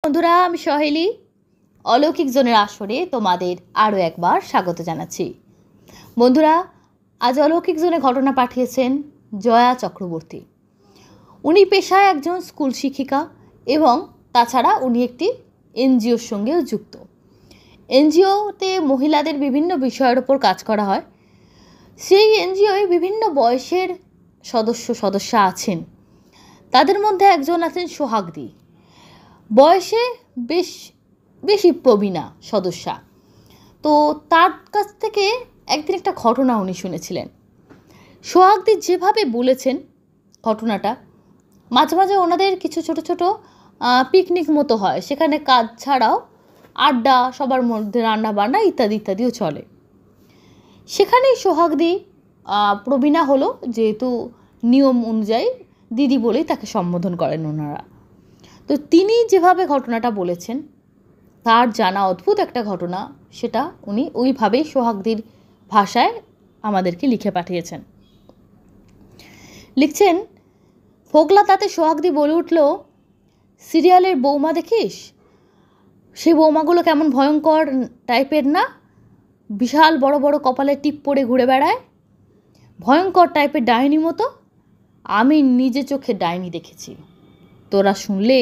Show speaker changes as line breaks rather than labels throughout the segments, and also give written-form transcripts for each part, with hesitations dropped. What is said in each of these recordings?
বন্ধুরা, আমি সহেলি অলৌকিক জোনের আসরে তোমাদের আরও একবার স্বাগত জানাচ্ছি। বন্ধুরা, আজ অলৌকিক জোনে ঘটনা পাঠিয়েছেন জয়া চক্রবর্তী। উনি পেশায় একজন স্কুল শিক্ষিকা এবং তাছাড়া উনি একটি এনজিওর সঙ্গেও যুক্ত। এনজিওতে মহিলাদের বিভিন্ন বিষয়ের ওপর কাজ করা হয়। সেই এনজিওয়ে বিভিন্ন বয়সের সদস্যা আছেন। তাদের মধ্যে একজন আছেন সোহাগদি, বয়সে বেশি প্রবীণা সদস্যা। তো তার কাছ থেকে একদিন একটা ঘটনা উনি শুনেছিলেন। সোহাগদি যেভাবে বলেছেন ঘটনাটা, মাঝে মাঝে ওনাদের কিছু ছোট ছোট পিকনিক মতো হয়, সেখানে কাজ ছাড়াও আড্ডা, সবার মধ্যে রান্না বান্না ইত্যাদি ইত্যাদিও চলে। সেখানেই সোহাগদি প্রবীণা হলো, যেহেতু নিয়ম অনুযায়ী দিদি বলেই তাকে সম্বোধন করেন ওনারা। তো তিনি যেভাবে ঘটনাটা বলেছেন, তার জানা অদ্ভুত একটা ঘটনা, সেটা উনি ওইভাবেই সোহাগদির ভাষায় আমাদেরকে লিখে পাঠিয়েছেন। লিখছেন, ফোকলা তাতে সোহাগদি বলে উঠল, সিরিয়ালের বৌমা দেখিস? সেই বৌমাগুলো কেমন ভয়ঙ্কর টাইপের না? বিশাল বড় বড় কপালে টিপ পরে ঘুরে বেড়ায়, ভয়ঙ্কর টাইপের ডাইনি মতো। আমি নিজে চোখে ডাইনি দেখেছি, তোরা শুনলে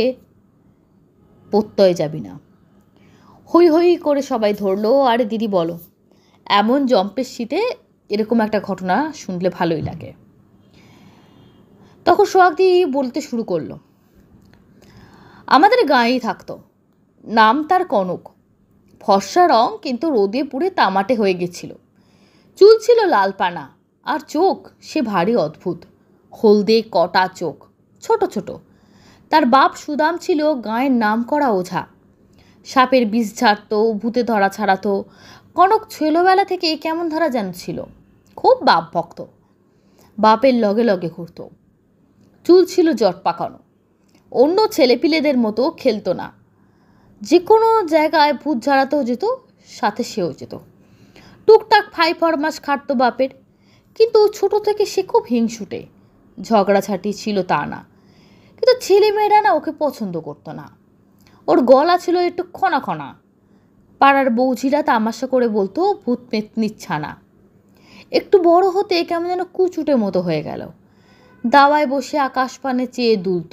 প্রত্যয় যাবি না। হই হই করে সবাই ধরলো, আরে দিদি বলো, এমন জম্পের শীতে এরকম একটা ঘটনা শুনলে ভালোই লাগে। তখন সোহাগদি বলতে শুরু করলো, আমাদের গাঁয়েই থাকতো, নাম তার কনক। ফর্সা রং, কিন্তু রোদে পুড়ে তামাটে হয়ে গেছিল। চুল ছিল লাল পানা, আর চোখ সে ভারী অদ্ভুত, হলদে কটা চোখ, ছোট ছোট। তার বাপ সুদাম ছিল গাঁয়ের নাম করা ওঝা, সাপের বিষ ঝাড়ত, ভূতে ধরা ছাড়াতো। কনক ছেলেবেলা থেকে কেমন ধরা যেন ছিল, খুব বাপ ভক্ত, বাপের লগে লগে ঘুরত। চুল ছিল জট পাকানো, অন্য ছেলেপিলেদের মতো খেলতো না। যে কোনো জায়গায় ভূত ঝাড়াতেও যেত, সাথে সেও যেত। টুকটাক ফাই ফরমাস খাটতো বাপের, কিন্তু ছোট থেকে সে খুব হিংসুটে। ঝগড়াঝাটি ছিল তা না, কিন্তু ছেলেমেয়েরা না ওকে পছন্দ করতো না। ওর গলা ছিল একটু খনা খনা। পাড়ার বৌঝিরা তামাশা করে বলতো ভূত পেতনির ছানা। একটু বড় হতে কেমন যেন কুচুটে মতো হয়ে গেল, দাওয়ায় বসে আকাশ পানে চেয়ে দুলত।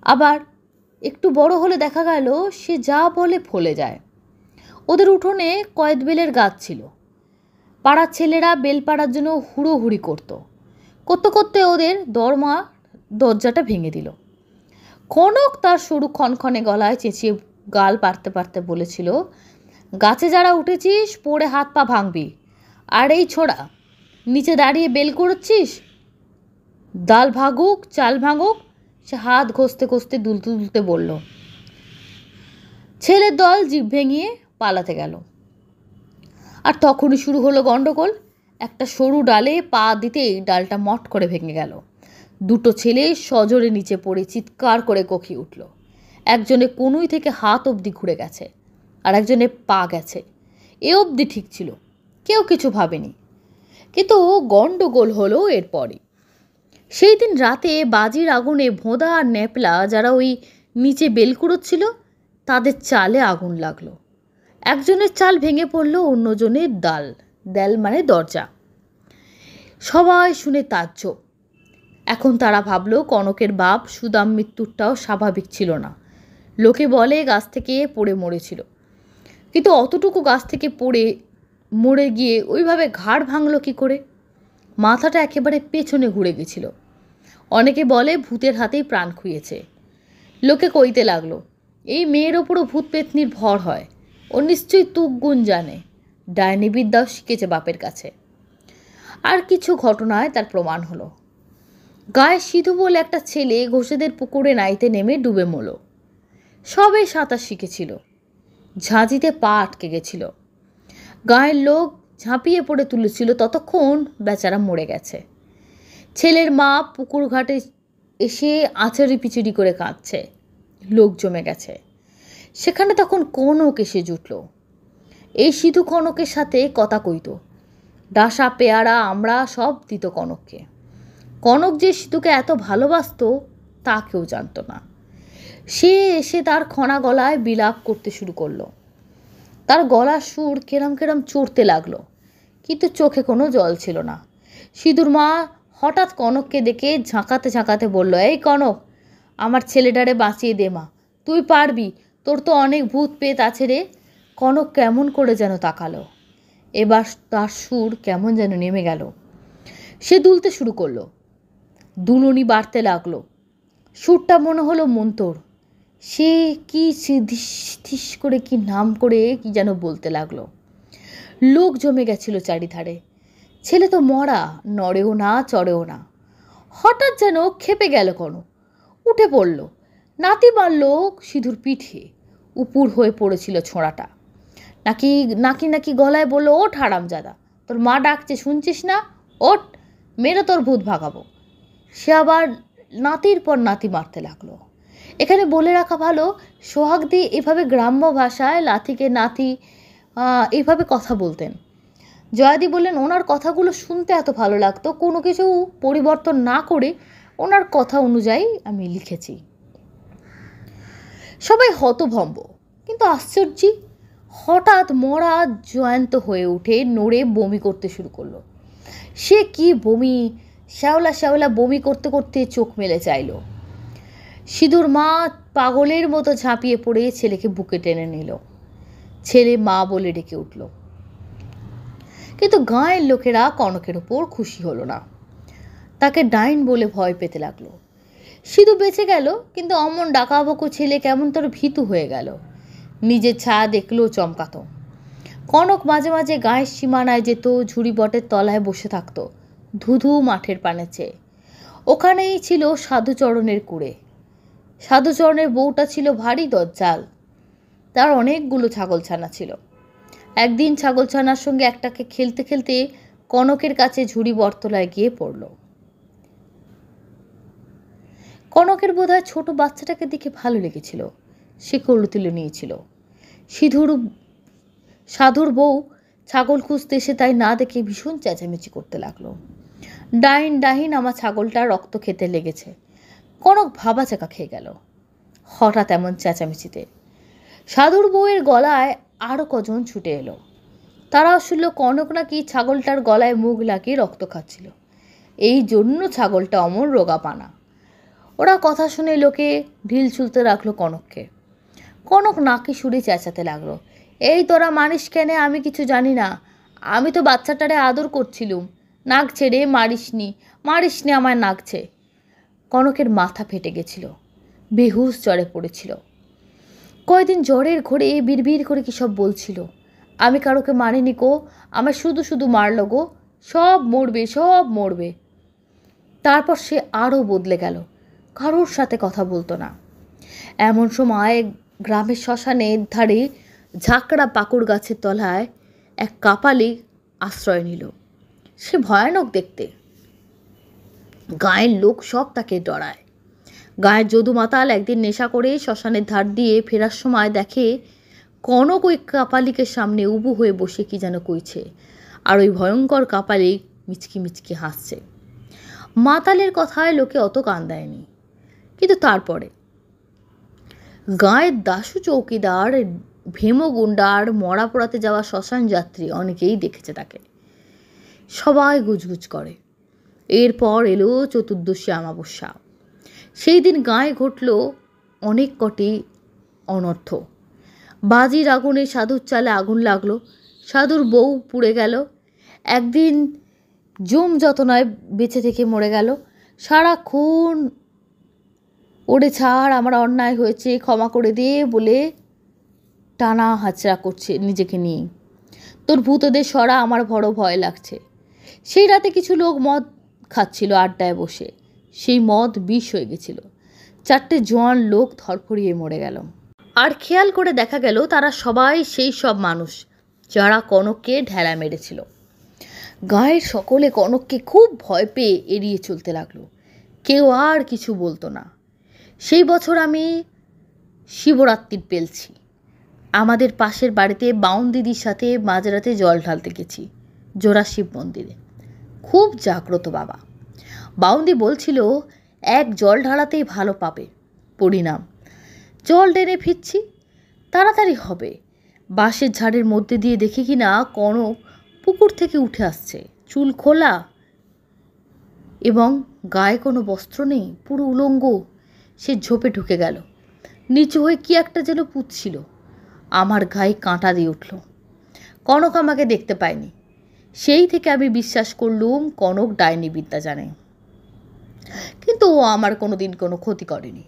আবার একটু বড় হলে দেখা গেল সে যা বলে ফলে যায়। ওদের উঠোনে কয়েদ বেলের গাছ ছিল। পাড়ার ছেলেরা বেল পাড়ার জন্য হুড়োহুড়ি করতে করতে ওদের দরজাটা ভেঙে দিল। কনক তার সরু ক্ষণক্ষণে গলায় চেঁচিয়ে গাল পারতে পারতে বলেছিল, গাছে যারা উঠেছিস পড়ে হাত পা ভাঙবি। আর এই ছোড়া, নিচে দাঁড়িয়ে বেল করছিস? ডাল ভাঙুক চাল ভাঙুক। সে হাত ঘষতে ঘষতে দুলতে দুলতে বলল। ছেলের দল জিভ ভেঙিয়ে পালাতে গেল। আর তখনই শুরু হলো গন্ডগোল। একটা সরু ডালে পা দিতেই ডালটা মট করে ভেঙে গেল। দুটো ছেলে সজোরে নিচে পড়ে চিৎকার করে কোকিয়ে উঠল। একজনে কনুই থেকে হাত অবধি ঘুরে গেছে, আর একজনে পা গেছে। এ অবধি ঠিক ছিল, কেউ কিছু ভাবেনি। কিন্তু গন্ডগোল হলো এরপরে। সেই দিন রাতে বাজির আগুনে ভোঁদা আর ন্যাপলা, যারা ওই নিচে বেল কুড়োচ্ছিল, তাদের চালে আগুন লাগলো। একজনের চাল ভেঙে পড়লো, অন্যজনের দেল মানে দরজা। সবাই শুনে তাজ্জব। এখন তারা ভাবলো কনকের বাপ সুদাম মৃত্যুটাও স্বাভাবিক ছিল না। লোকে বলে গাছ থেকে পড়ে মরেছিল, কিন্তু অতটুকু গাছ থেকে পড়ে মরে গিয়ে ওইভাবে ঘাড় ভাঙলো কি করে? মাথাটা একেবারে পেছনে ঘুরে গেছিল। অনেকে বলে ভূতের হাতেই প্রাণ খুইয়েছে। লোকে কইতে লাগলো, এই মেয়ের ওপরও ভূত পেতনির ভর হয়, ও নিশ্চয়ই তুকগুণ জানে, ডাইনি বিদ্যাও শিখেছে বাপের কাছে। আর কিছু ঘটনায় তার প্রমাণ হলো। গায়ে সিধু বলে একটা ছেলে ঘোষেদের পুকুরে নাইতে নেমে ডুবে মরল। সবে সাঁতার শিখেছিল, ঝাঁঝিতে পা আটকে গেছিল। গায়ের লোক ঝাঁপিয়ে পড়ে তুলেছিল, ততক্ষণ বেচারা মরে গেছে। ছেলের মা পুকুর ঘাটে এসে আঁচারি পিচুরি করে কাঁদছে। লোক জমে গেছে। সেখানে তখন কনক এসে জুটল। এই সিধু কনকের সাথে কথা কইত, ডাসা পেয়ারা আমরা সব দিত কনককে। কনক যে সিধুকে এত ভালোবাসত তা কেউ জানত না। সে এসে তার খনা গলায় বিলাপ করতে শুরু করলো। তার গলার সুর কেরম কেরম চড়তে লাগলো, কিন্তু চোখে কোনো জল ছিল না। সিঁদুর মা হঠাৎ কনককে দেখে ঝাঁকাতে ঝাঁকাতে বলল, এই কনক, আমার ছেলেটারে বাঁচিয়ে দে মা, তুই পারবি, তোর তো অনেক ভূত পেত আছে রে। কনক কেমন করে যেন তাকালো। এবার তার সুর কেমন যেন নেমে গেল। সে দুলতে শুরু করলো, দুলুনি বাড়তে লাগলো। সুরটা মনে হলো মন্তর। সে কি ধিস করে কি নাম করে কি যেন বলতে লাগলো। লোক জমে গেছিল চারিধারে। ছেলে তো মরা, নড়েও না চড়েও না। হঠাৎ যেন খেপে গেল কনক, উঠে পড়ল, নাতি মারল সিধুর পিঠে। উপুর হয়ে পড়েছিল ছোঁড়াটা। নাকি নাকি নাকি গলায় বলল, ওঠ হারামজাদা, তোর মা ডাকছে শুনছিস না, ওঠ, মেরে তোর ভূত ভাগাবো। সে আবার নাতির পর নাতি মারতে লাগলো। এখানে বলে রাখা ভালো, সোহাগদি এভাবে গ্রাম্য ভাষায় লাথিকে নাতি এইভাবে কথা বলতেন। জয়াদি বললেন, ওনার কথাগুলো শুনতে এত ভালো লাগতো, কোনো কিছু পরিবর্তন না করে ওনার কথা অনুযায়ী আমি লিখেছি। সবাই হতভম্ব, কিন্তু আশ্চর্য, হঠাৎ মরা জয়ন্ত হয়ে উঠে নড়ে বমি করতে শুরু করলো। সে কি বমি, শ্যাওলা শ্যাওলা বমি করতে করতে চোখ মেলে চাইল। সিঁদুর মা পাগলের মতো ঝাঁপিয়ে পড়ে ছেলেকে বুকে টেনে নিল। ছেলে মা বলে ডেকে উঠল। কিন্তু গাঁয়ের লোকেরা কনকের ওপর খুশি হলো না, তাকে ডাইন বলে ভয় পেতে লাগলো। সিধু বেঁচে গেল, কিন্তু অমন ডাকাবকু ছেলে কেমন তোর ভীতু হয়ে গেল। নিজের ছায়া দেখলেও চমকাতো। কনক মাঝে মাঝে গায়ের সীমানায় যেত, ঝুড়ি বটের তলায় বসে থাকতো ধুধু মাঠের পানে চেয়ে। ওখানেই ছিল সাধুচরণের কুড়ে। সাধুচরণের বউটা ছিল ভারী দজ্জাল। তার অনেকগুলো ছাগলছানা ছিল। একদিন ছাগলছানার সঙ্গে একটাকে খেলতে খেলতে কনকের কাছে ঝুড়ি বটতলায় গিয়ে পড়ল। কনকের বোধহয় ছোট বাচ্চাটাকে দেখে ভালো লেগেছিল। সে কোলে তুলে নিয়েছিল। সাধুর বউ ছাগল খুঁজতে এসে তাই না দেখে ভীষণ চেঁচামেচি করতে লাগলো। ডাইন ডাইন, আমার ছাগলটা রক্ত খেতে লেগেছে। কনক ভাবা চাকা খেয়ে গেল হঠাৎ এমন চেঁচামেচিতে। সাধুর বউয়ের গলায় আরও কজন ছুটে এলো। তারাও শুনল কনক নাকি ছাগলটার গলায় মুখ লাগিয়ে রক্ত খাচ্ছিল, এই জন্য ছাগলটা অমন রোগাপানা। ওরা কথা শুনে লোকে ঢিল ছুলতে রাখলো কনককে। কনক নাকি সুরে চেঁচাতে লাগলো, এই তোরা মারিস কেনে, আমি কিছু জানি না, আমি তো বাচ্চাটারে আদর করছিলুম, নাগছে রে, মারিসনি আমায় নাগছে। কনকের মাথা ফেটে গেছিল, বেহুশ জ্বরে পড়েছিল। কয়দিন জ্বরের ঘোরে বিড়বিড় করে কি সব বলছিল, আমি কারোকে মারিনি গো, আমার শুধু শুধু মারল গো, সব মরবে সব মরবে। তারপর সে আরও বদলে গেল, কারোর সাথে কথা বলতো না। এমন সময় গ্রামের শ্মশানের ধারে ঝাঁকড়া পাকুড় গাছের তলায় এক কাপালি আশ্রয় নিল। সে ভয়ানক দেখতে। গায়ের লোক সব তাকে ডরায়। গায়ের যদু মাতাল একদিন নেশা করে শ্মশানের ধার দিয়ে ফেরার সময় দেখে কনক ওই কাপালিকের সামনে উবু হয়ে বসে কি যেন কইছে, আর ওই ভয়ঙ্কর কাপালি মিচকি মিচকি হাসছে। মাতালের কথায় লোকে অত কান দেয়নি, কিন্তু তারপরে গাঁয়ের দাশু চৌকিদার, ভেমগুন্ডার, মরা পোড়াতে যাওয়া শ্মশান যাত্রী অনেকেই দেখেছে তাকে। সবাই গুজগুজ করে। এরপর এলো চতুর্দশী অমাবস্যা। সেই দিন গায়ে ঘটল অনেক কটি অনর্থ। বাজির আগুনে সাধুর চালে আগুন লাগলো, সাধুর বউ পুড়ে গেল। একদিন জম যতনায় বেঁচে থেকে মরে গেল। সারাক্ষণ ওরে ছাড়, আমার অন্যায় হয়েছে, ক্ষমা করে দে বলে টানা হাঁচড়া করছে নিজেকে নিয়ে। তোর ভূতদের সরা, আমার বড় ভয় লাগছে। সেই রাতে কিছু লোক মদ খাচ্ছিল আড্ডায় বসে। সেই মদ বিষ হয়ে গেছিল। 4টে জোয়ান লোক ধরফড়িয়ে মরে গেল। আর খেয়াল করে দেখা গেল তারা সবাই সেই সব মানুষ যারা কনককে ঢেলা মেরেছিল। গায়ের সকলে কনককে খুব ভয় পেয়ে এড়িয়ে চলতে লাগলো। কেউ আর কিছু বলতো না। সেই বছর আমি শিবরাত্রির পেলছি। আমাদের পাশের বাড়িতে বাউন দিদির সাথে মাঝরাতে জল ঢালতে গেছি জোড়া শিব মন্দিরে। খুব জাগ্রত বাবা। বাউন্দি বলছিল এক জল ঢালাতেই ভালো পাবে পরিণাম। জল টেনে ফিরছি, তাড়াতাড়ি হবে। বাঁশের ঝাড়ের মধ্যে দিয়ে দেখি কি না কনক পুকুর থেকে উঠে আসছে, চুল খোলা এবং গায়ে কোনো বস্ত্র নেই, পুরো উলঙ্গ। সে ঝোপে ঢুকে গেল, নিচু হয়ে কি একটা যেন পুঁতছিল। আমার গায়ে কাঁটা দিয়ে উঠল। কনক আমাকে দেখতে পায়নি। সেই থেকে আমি বিশ্বাস করলুম কনক ডাইনি বিদ্যা জানে, কিন্তু ও আমার কোনোদিন কোনো ক্ষতি করেনি।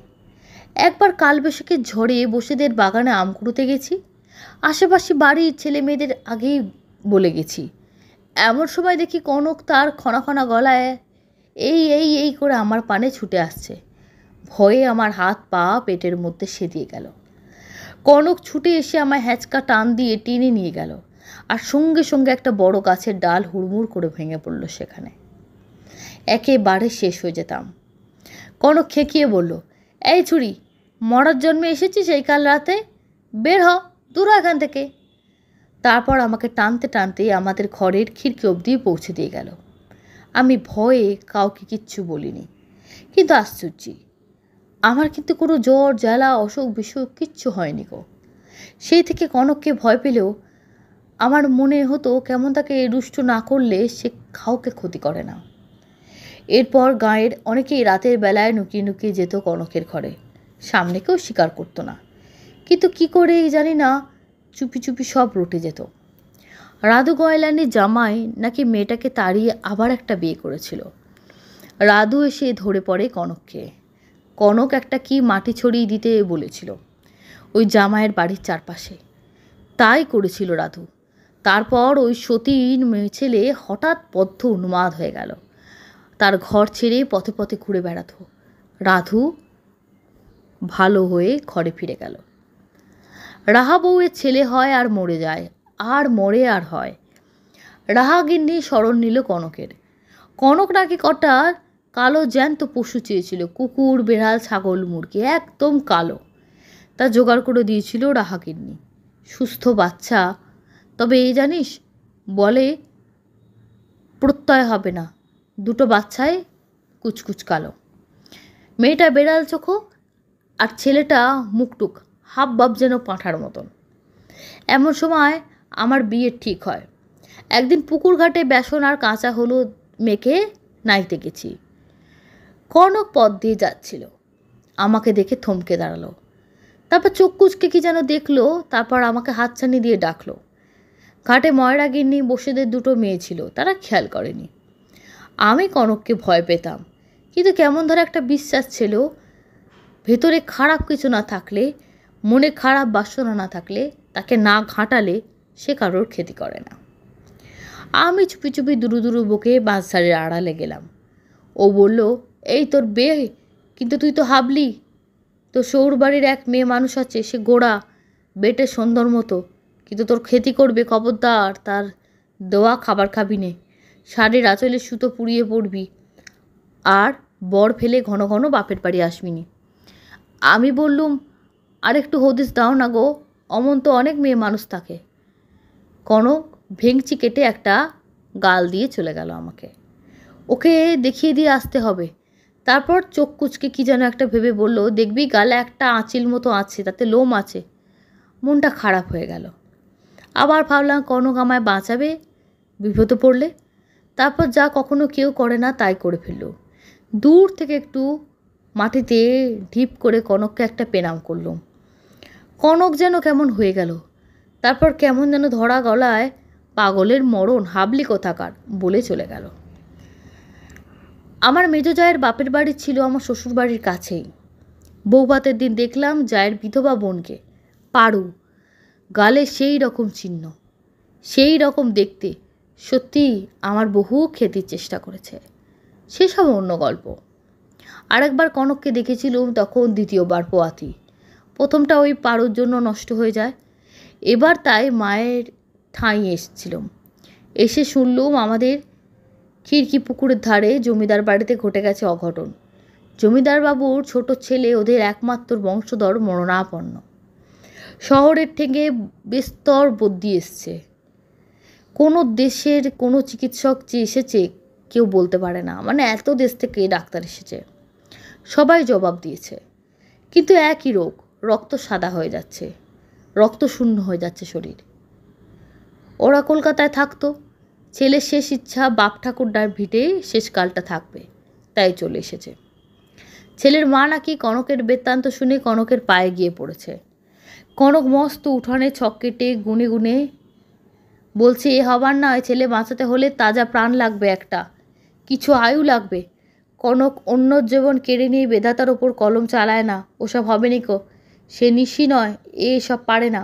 একবার কালবৈশাখীর ঝড়ে বসেদের বাগানে আম কুড়োতে গেছি। আশেপাশে বাড়ির ছেলে মেয়েদের আগেই বলে গেছি। এমন সময় দেখি কনক তার খনা খনা গলায় এই এই এই করে আমার পানে ছুটে আসছে। ভয়ে আমার হাত পা পেটের মধ্যে সেদিয়ে গেল। কনক ছুটে এসে আমায় হ্যাঁচকা টান দিয়ে টেনে নিয়ে গেল, আর সঙ্গে সঙ্গে একটা বড় গাছের ডাল হুড়মুড় করে ভেঙে পড়ল সেখানে। একেবারে শেষ হয়ে যেতাম। কনক খেকিয়ে বলল, এই ছুরি, মরার জন্মে এসেছিস এই কাল রাতে? বের হ, দূর এখান থেকে। তারপর আমাকে টানতে টানতে আমাদের ঘরের খিড়কি অবধি পৌঁছে দিয়ে গেল। আমি ভয়ে কাউকে কিচ্ছু বলিনি। কিন্তু আশ্চর্য, আমার কিন্তু কোনো জ্বর জ্বালা অসুখ বিসুখ কিচ্ছু হয়নি গো। সেই থেকে কনককে ভয় পেলেও আমার মনে হতো কেমন তাকে রুষ্ট না করলে সে কাউকে ক্ষতি করে না। এরপর গাঁয়ের অনেকেই রাতের বেলায় নুকিয়ে নুকিয়ে যেত কনকের ঘরে। সামনে কেউ স্বীকার করতো না, কিন্তু কি করে জানি না চুপি চুপি সব রটে যেত। রাধু গয়লানির জামাই নাকি মেয়েটাকে তাড়িয়ে আবার একটা বিয়ে করেছিল। রাধু এসে ধরে পড়ে কনককে। কনক একটা কি মাটি ছড়িয়ে দিতে বলেছিল ওই জামাইয়ের বাড়ির চারপাশে, তাই করেছিল রাধু। তারপর ওই সতীন মেয়ে ছেলে হঠাৎ বদ্ধ উন্মাদ হয়ে গেল, তার ঘর ছেড়ে পথে পথে ঘুরে বেড়াতো। রাধু ভালো হয়ে ঘরে ফিরে গেল। রাহা বউয়ের ছেলে হয় আর মরে যায়, আর মরে আর হয়। রাহা গিন্নি স্মরণ নিল কনকের। কনক নাকি কটা কালো জ্যান্ত পশু চেয়েছিল, কুকুর বেড়াল ছাগল মুরগি, একদম কালো। তা জোগাড় করে দিয়েছিল রাহা গিন্নি। সুস্থ বাচ্চা, তবে এই জানিস বলে প্রত্যয় হবে না, দুটো বাচ্চাই কুচকুচ কালো। মেয়েটা বেড়াল চোখো আর ছেলেটা মুখটুক হাব বাব যেন পাঁঠার মতন। এমন সময় আমার বিয়ে ঠিক হয়। একদিন পুকুর ঘাটে বেসন আর কাঁচা হলুদ মেখে নাইতে গেছি। কনক পথ দিয়ে যাচ্ছিল, আমাকে দেখে থমকে দাঁড়ালো। তারপর চোখ কুচকে কি যেন দেখলো, তারপর আমাকে হাতছানি দিয়ে ডাকলো। ঘাটে ময়রা গিন্নি বসেদের দুটো মেয়ে ছিল, তারা খেয়াল করেনি। আমি কনককে ভয় পেতাম, কিন্তু কেমন ধরে একটা বিশ্বাস ছিল ভেতরে খারাপ কিছু না থাকলে, মনে খারাপ বাসনা না থাকলে, তাকে না ঘাঁটালে সে কারোর ক্ষতি করে না। আমি চুপি চুপি দুরু দুরু বকে বাঁশঝাড়ের আড়ালে গেলাম। ও বলল, এই তোর বিয়ে, কিন্তু তুই তো হাবলি। তোর সৌর বাড়ির এক মেয়ে মানুষ আছে, সে গোড়া বেটে সুন্দর মতো, কিন্তু তোর ক্ষতি করবে, খবরদার তার দেওয়া খাবার খাবি নে। শাড়ির আঁচলে সুতো পুড়িয়ে পড়বি, আর বর ফেলে ঘন ঘন বাপের বাড়ি আসবিনি। আমি বললুম, আর একটু হদিস দাও না গো, অমন তো অনেক মেয়ে মানুষ থাকে। কনক ভেঙচি কেটে একটা গাল দিয়ে চলে গেল আমাকে। ওকে দেখিয়ে দিয়ে আসতে হবে। তারপর চোখ কুচকে কি যেন একটা ভেবে বলল, দেখবি গালে একটা আঁচিল মতো আছে, তাতে লোম আছে। মনটা খারাপ হয়ে গেল। আবার ভাবলাম কনক আমায় বাঁচাবে বিপদে পড়লে। তারপর যা কখনো কেউ করে না তাই করে ফেলল। দূর থেকে একটু মাটিতে ঢিপ করে কনককে একটা পেনাম করলুম। কনক যেন কেমন হয়ে গেল। তারপর কেমন যেন ধরা গলায়, পাগলের মরণ, হাবলি কোথাকার বলে চলে গেল। আমার মেজো জায়ের বাপের বাড়ি ছিল আমার শ্বশুর বাড়ির কাছেই। বৌভাতের দিন দেখলাম জায়ের বিধবা বোনকে, পারু, গালে সেই রকম চিহ্ন, সেই রকম দেখতে। সত্যি আমার বহু খেতির চেষ্টা করেছে। সেসব অন্য গল্প। আরেকবার কনককে দেখেছিলুম, তখন দ্বিতীয়বার পোয়াতি। প্রথমটা ওই পারুর জন্য নষ্ট হয়ে যায়। এবার তাই মায়ের ঠাঁই এসেছিলাম। এসে শুনলুম আমাদের খিড়কি পুকুরের ধারে জমিদার বাড়িতে ঘটে গেছে অঘটন। জমিদার বাবুর ছোট ছেলে ওদের একমাত্র বংশধর মরণাপন্ন। শহরের থেকে বিস্তর বদ্যি এসছে। কোনো দেশের কোনো চিকিৎসক যে এসেছে কেউ বলতে পারে না, মানে এত দেশ থেকে ডাক্তার এসেছে। সবাই জবাব দিয়েছে, কিন্তু একই রোগ, রক্ত সাদা হয়ে যাচ্ছে, রক্ত শূন্য হয়ে যাচ্ছে শরীর। ওরা কলকাতায় থাকতো, ছেলের শেষ ইচ্ছা বাপ ঠাকুরদার ভিটে শেষকালটা থাকবে, তাই চলে এসেছে। ছেলের মা নাকি কনকের বৃত্তান্ত শুনে কনকের পায়ে গিয়ে পড়েছে। কনক মস্ত উঠানে ছক কেটে গুনে গুনে বলছে, এ হবার নয়, ছেলে বাঁচাতে হলে তাজা প্রাণ লাগবে, একটা কিছু আয়ু লাগবে। কনক অন্য জীবন কেড়ে নিয়ে বেদাতার ওপর কলম চালায় না, ওসব হবে নিকো, সে নিশি নয়, এসব পারে না।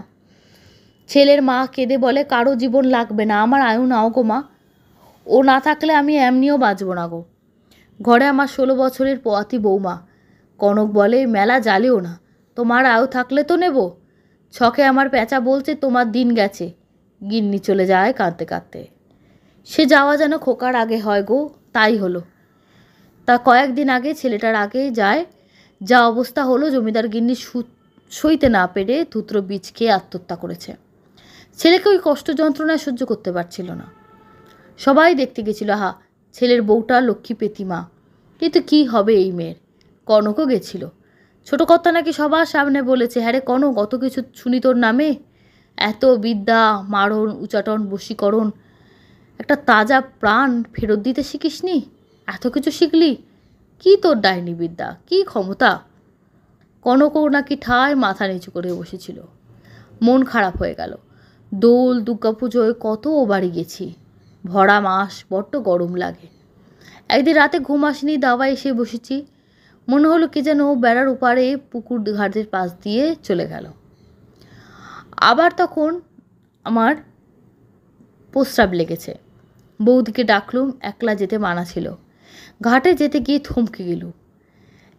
ছেলের মা কেঁদে বলে, কারো জীবন লাগবে না, আমার আয়ু নাও গো মা, ও না থাকলে আমি এমনিও বাঁচব না গো। ঘরে আমার 16 বছরের পোয়াতি বৌমা। কনক বলে, মেলা জ্বালিও না, তোমার আয়ু থাকলে তো নেব। ছকে আমার পেঁচা বলছে, তোমার দিন গেছে। গিন্নি চলে যায় কাঁদতে কাঁদতে। সে যাওয়া যেন খোকার আগে হয় গো, তাই হলো। তা কয়েকদিন আগে ছেলেটার আগে যায়, যা অবস্থা হলো, জমিদার গিন্নি সইতে না পেরে ধূত্র বীজ খেয়ে আত্মহত্যা করেছে। ছেলেকে ওই কষ্ট যন্ত্রণায় সহ্য করতে পারছিল না। সবাই দেখতে গেছিল, হা, ছেলের বউটা লক্ষ্মী পেতিমা, কিন্তু কি হবে এই মেয়ের। কনকও গেছিল। ছোট কর্তা নাকি সবার সামনে বলেছে, হ্যাঁ রে কনক, অত কিছু শুনি তোর নামে, এত বিদ্যা, মারণ, উচাটন, বশীকরণ, একটা তাজা প্রাণ ফেরত দিতে শিখিসনি, এত কিছু শিখলি, কি তোর ডাইনি বিদ্যা, কি ক্ষমতা। কনকও নাকি ঠায় মাথা নিচু করে বসেছিল। মন খারাপ হয়ে গেল। দোল, দুর্গাপুজোয় কত ও বাড়ি গেছি, ভরা মাস, বড্ড গরম লাগে। একদিন রাতে ঘুম আসেনি, দাওয়ায় এসে বসেছি, মনে হলো কে যেন বেড়ার উপারে পুকুর ঘাটের পাশ দিয়ে চলে গেল। আবার তখন আমার প্রস্রাব লেগেছে। বৌদিকে ডাকলুম, একলা যেতে মানা ছিল। ঘাটে যেতে গিয়ে থমকে গেলুম।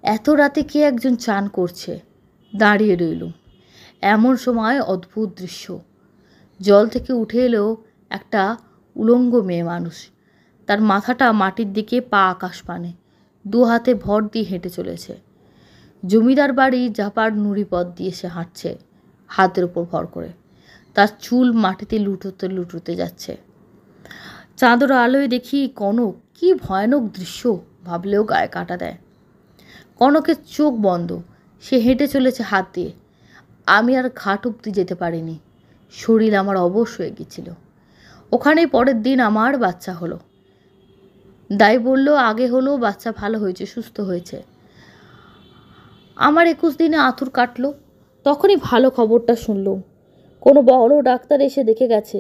এত রাতে কে একজন চান করছে। দাঁড়িয়ে রইলুম। এমন সময় অদ্ভুত দৃশ্য। জল থেকে উঠে এলো একটা উলঙ্গ মেয়ে মানুষ। তার মাথাটা মাটির দিকে, পা আকাশ পানে, 2 হাতে ভর দিয়ে হেঁটে চলেছে। জমিদার বাড়ি জাপার নুড়ি পথ দিয়ে সে হাঁটছে, হাতের উপর ভর করে। তার চুল মাটিতে লুটোতে লুটোতে যাচ্ছে। চাঁদের আলোয় দেখি কনক, কি ভয়ানক দৃশ্য, ভাবলেও গায়ে কাঁটা দেয়। কনকের চোখ বন্ধ, সে হেঁটে চলেছে হাত দিয়ে। আমি আর ঘাট অব্দি যেতে পারিনি, শরীর আমার অবশ হয়ে গেছিল। ওখানেই পরের দিন আমার বাচ্চা হলো। দাই বলল, আগে হলো, বাচ্চা ভালো হয়েছে, সুস্থ হয়েছে। আমার 21 দিনে আঁতুর কাটলো। তখনই ভালো খবরটা শুনলুম, কোনো বড় ডাক্তার এসে দেখে গেছে,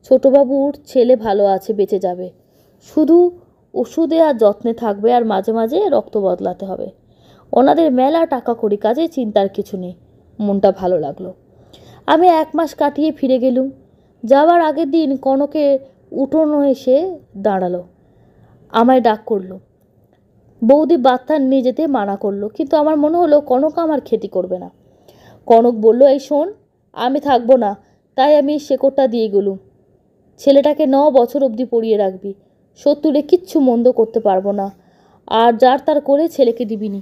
ছোটবাবুর ছেলে ভালো আছে, বেঁচে যাবে, শুধু ওষুধে আর যত্নে থাকবে, আর মাঝে মাঝে রক্ত বদলাতে হবে। ওনাদের মেলা টাকা করি, কাজে চিন্তার কিছু নেই। মনটা ভালো লাগলো। আমি 1 মাস কাটিয়ে ফিরে গেলুম। যাওয়ার আগের দিন কনকের উঠোনো এসে দাঁড়ালো, আমায় ডাক করলো। বৌদি বাচ্চা নিয়ে যেতে মানা করলো, কিন্তু আমার মনে হলো কনক আমার ক্ষতি করবে না। কনক বলল, এই শোন, আমি থাকবো না, তাই আমি শেকড়টা দিয়ে গেলুম। ছেলেটাকে 9 বছর অবধি পড়িয়ে রাখবি, শত্রুরে কিচ্ছু মন্দ করতে পারবো না, আর যার তার করে ছেলেকে দিবিনি।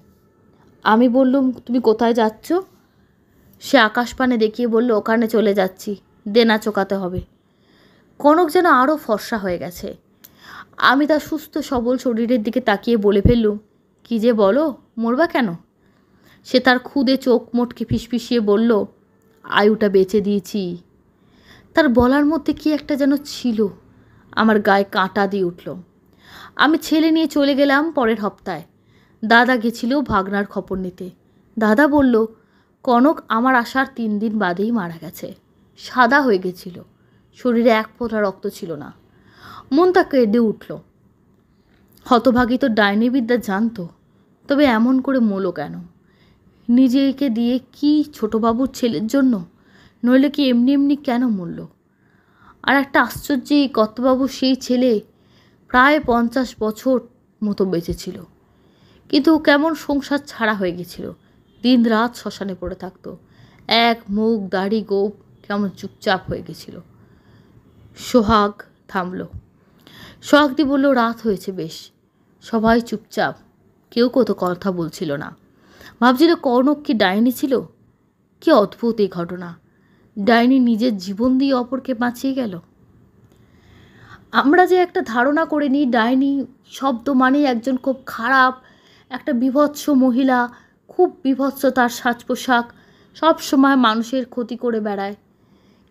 আমি বললুম, তুমি কোথায় যাচ্ছ? সে আকাশপানে দেখিয়ে বলল, ওখানে চলে যাচ্ছি, দেনা চোকাতে হবে। কনক যেন আরও ফর্সা হয়ে গেছে। আমি তার সুস্থ সবল শরীরের দিকে তাকিয়ে বলে ফেললুম, কি যে বলো, মরবা কেন? সে তার খুদে চোখ মোটকে ফিসফিসিয়ে বলল, আয়ুটা বেঁচে দিয়েছি। তার বলার মধ্যে কি একটা যেন ছিল, আমার গায়ে কাঁটা দিয়ে উঠল। আমি ছেলে নিয়ে চলে গেলাম পরের সপ্তাহে। দাদা গেছিল ভাগনার খবর নিতে। দাদা বলল, কনক আমার আসার 3 দিন বাদেই মারা গেছে। সাদা হয়ে গেছিল, শরীরে 1 ফোঁটা রক্ত ছিল না। মনটা কেঁদে উঠল। হতভাগী তো ডাইনি বিদ্যা জানতো, তবে এমন করে মরল কেন? নিজেকে দিয়ে কি ছোটবাবুর ছেলের জন্য? নইলে কি এমনি এমনি কেন মরল? আর একটা আশ্চর্য, কর্তাবাবু সেই ছেলে প্রায় 50 বছর মতো বেঁচেছিল, কিন্তু কেমন সংসার ছাড়া হয়ে গেছিল। দিন রাত শ্মশানে পড়ে থাকতো, এক মুখ দাড়ি গোপ কেমন চুপচাপ হয়ে গেছিল। সোহাগ থামল। সোহাগদি বলল, রাত হয়েছে বেশ। সবাই চুপচাপ, কেউ কত কথা বলছিল না। ভাবছিল কনক কি ডাইনি ছিল? কি অদ্ভুত এই ঘটনা! ডাইনি নিজের জীবন দিয়ে অপরকে বাঁচিয়ে গেল। আমরা যে একটা ধারণা করে নিই, ডাইনি শব্দ মানেই একজন খুব খারাপ, একটা বিভৎস মহিলা, খুব বিভৎস তার সাজ পোশাক, সব সময় মানুষের ক্ষতি করে বেড়ায়।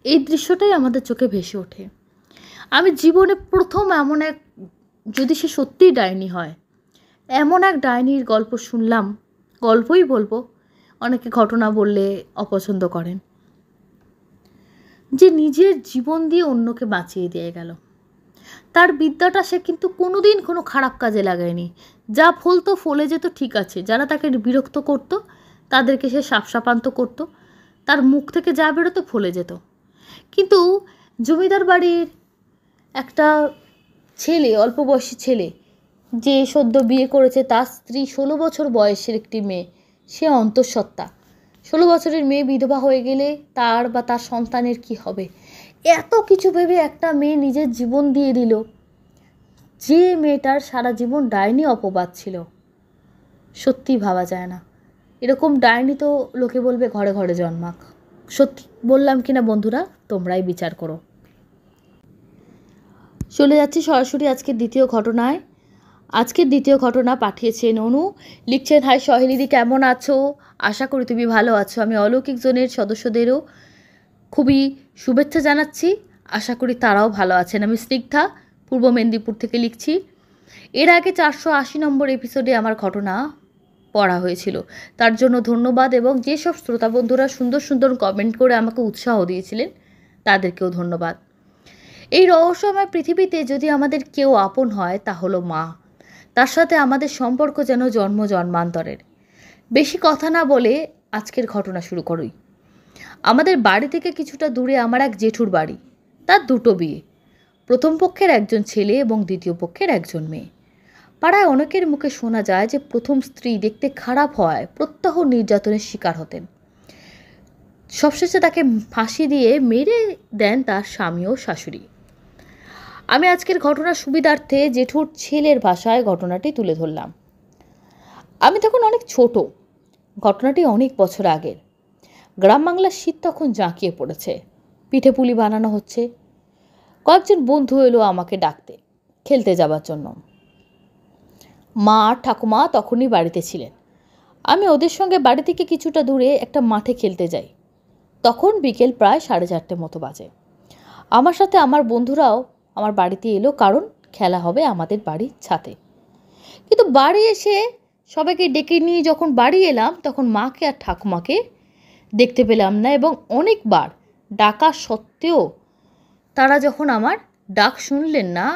এই দৃশ্যটাই আমাদের চোখে ভেসে ওঠে। আমি জীবনে প্রথম এমন এক, যদি সে সত্যিই ডাইনি হয়, এমন এক ডাইনির গল্প শুনলাম। গল্পই বলবো, অনেকে ঘটনা বললে অপছন্দ করেন, যে নিজের জীবন দিয়ে অন্যকে বাঁচিয়ে দিয়ে গেল। তার বিদ্যাটা সে কিন্তু কোনোদিন কোনো খারাপ কাজে লাগায়নি। যা ফলতো ফলে যেত, ঠিক আছে, যারা তাকে বিরক্ত করতো তাদেরকে সে সাপসাপান্ত করতো, তার মুখ থেকে যা বেরোতো ফলে যেত। কিন্তু জমিদার বাড়ির একটা ছেলে, অল্প বয়সী ছেলে, যে সদ্য বিয়ে করেছে, তার স্ত্রী 16 বছর বয়সের একটি মেয়ে, সে অন্তঃসত্ত্বা। 16 বছরের মেয়ে বিধবা হয়ে গেলে তার বা তার সন্তানের কি হবে, এত কিছু ভেবে একটা মেয়ে নিজের জীবন দিয়ে দিল, যে মেয়েটার সারা জীবন ডাইনি অপবাদ ছিল। সত্যি ভাবা যায় না। এরকম ডাইনি তো লোকে বলবে ঘরে ঘরে জন্মাক। সত্যি বললাম কিনা বন্ধুরা, তোমরাই বিচার করো। চলে যাচ্ছি সরাসরি আজকের দ্বিতীয় ঘটনায়। আজকের দ্বিতীয় ঘটনা পাঠিয়েছেন অনু। লিখছেন, হাই সহেলিদি, কেমন আছো? আশা করি তুমি ভালো আছো। আমি অলৌকিক জোনের সদস্যদেরও খুবই শুভেচ্ছা জানাচ্ছি। আশা করি তারাও ভালো আছেন। আমি স্নিগ্ধা, পূর্ব মেদিনীপুর থেকে লিখছি। এর আগে 480 নম্বর এপিসোডে আমার ঘটনা পড়া হয়েছিল, তার জন্য ধন্যবাদ। এবং যেসব শ্রোতা বন্ধুরা সুন্দর সুন্দর কমেন্ট করে আমাকে উৎসাহ দিয়েছিলেন, তাদেরকেও ধন্যবাদ। এই রহস্যময় পৃথিবীতে যদি আমাদের কেউ আপন হয়, তা হলো মা। তার সাথে আমাদের সম্পর্ক যেন জন্ম জন্মান্তরের। বেশি কথা না বলে আজকের ঘটনা শুরু করি। আমাদের বাড়ি থেকে কিছুটা দূরে আমার এক জেঠুর বাড়ি। তার দুটো বিয়ে, প্রথম পক্ষের একজন ছেলে এবং দ্বিতীয় পক্ষের একজন মেয়ে। পাড়ায় অনেকের মুখে শোনা যায় যে প্রথম স্ত্রী দেখতে খারাপ হওয়ায় প্রত্যহ নির্যাতনের শিকার হতেন। সবশেষে তাকে ফাঁসি দিয়ে মেরে দেন তার স্বামী ও শাশুড়ি। আমি আজকের ঘটনার সুবিধার্থে জেঠুর ছেলের ভাষায় ঘটনাটি তুলে ধরলাম। আমি তখন অনেক ছোট। ঘটনাটি অনেক বছর আগের। গ্রাম বাংলার শীত তখন জাঁকিয়ে পড়েছে। পিঠে পুলি বানানো হচ্ছে। কয়েকজন বন্ধু এলো আমাকে ডাকতে, খেলতে যাবার জন্য। মা আর ঠাকুমা তখনই বাড়িতে ছিলেন। আমি ওদের সঙ্গে বাড়ি থেকে কিছুটা দূরে একটা মাঠে খেলতে যাই। তখন বিকেল প্রায় 4:30 মতো বাজে। আমার সাথে আমার বন্ধুরাও আমার বাড়িতে এলো, কারণ খেলা হবে আমাদের বাড়ির ছাদে। কিন্তু বাড়ি এসে সবাইকে ডেকে নিয়ে যখন বাড়ি এলাম, তখন মাকে আর ঠাকুমাকে দেখতে পেলাম না। এবং অনেকবার ডাকা সত্ত্বেও তারা যখন আমার ডাক শুনলেন না,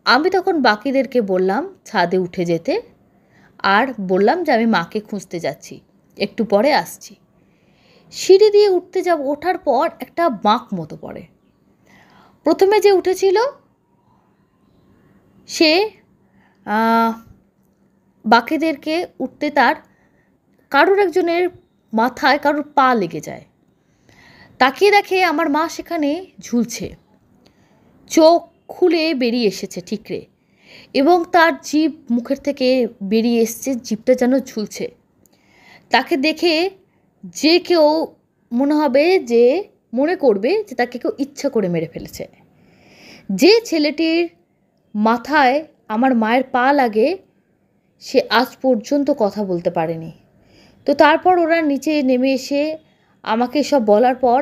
আমি তখন বাকিদেরকে বললাম ছাদে উঠে যেতে, আর বললাম যে আমি মাকে খুঁজতে যাচ্ছি, একটু পরে আসছি। সিঁড়ি দিয়ে ওঠার পর একটা বাঁক মতো পড়ে। প্রথমে যে উঠেছিল সে বাকিদেরকে উঠতে তার কারোর একজনের মাথায় কারোর পা লেগে যায়। তাকিয়ে দেখে আমার মা সেখানে ঝুলছে, চোখ খুলে বেরিয়ে এসেছে ঠিকরে, এবং তার জিভ মুখের থেকে বেরিয়ে এসছে, জিভটা যেন ঝুলছে। তাকে দেখে যে কেউ মনে করবে যে তাকে কেউ ইচ্ছা করে মেরে ফেলেছে। যে ছেলেটির মাথায় আমার মায়ের পা লাগে, সে আজ পর্যন্ত কথা বলতে পারেনি। তো তারপর ওরা নিচে নেমে এসে আমাকে সব বলার পর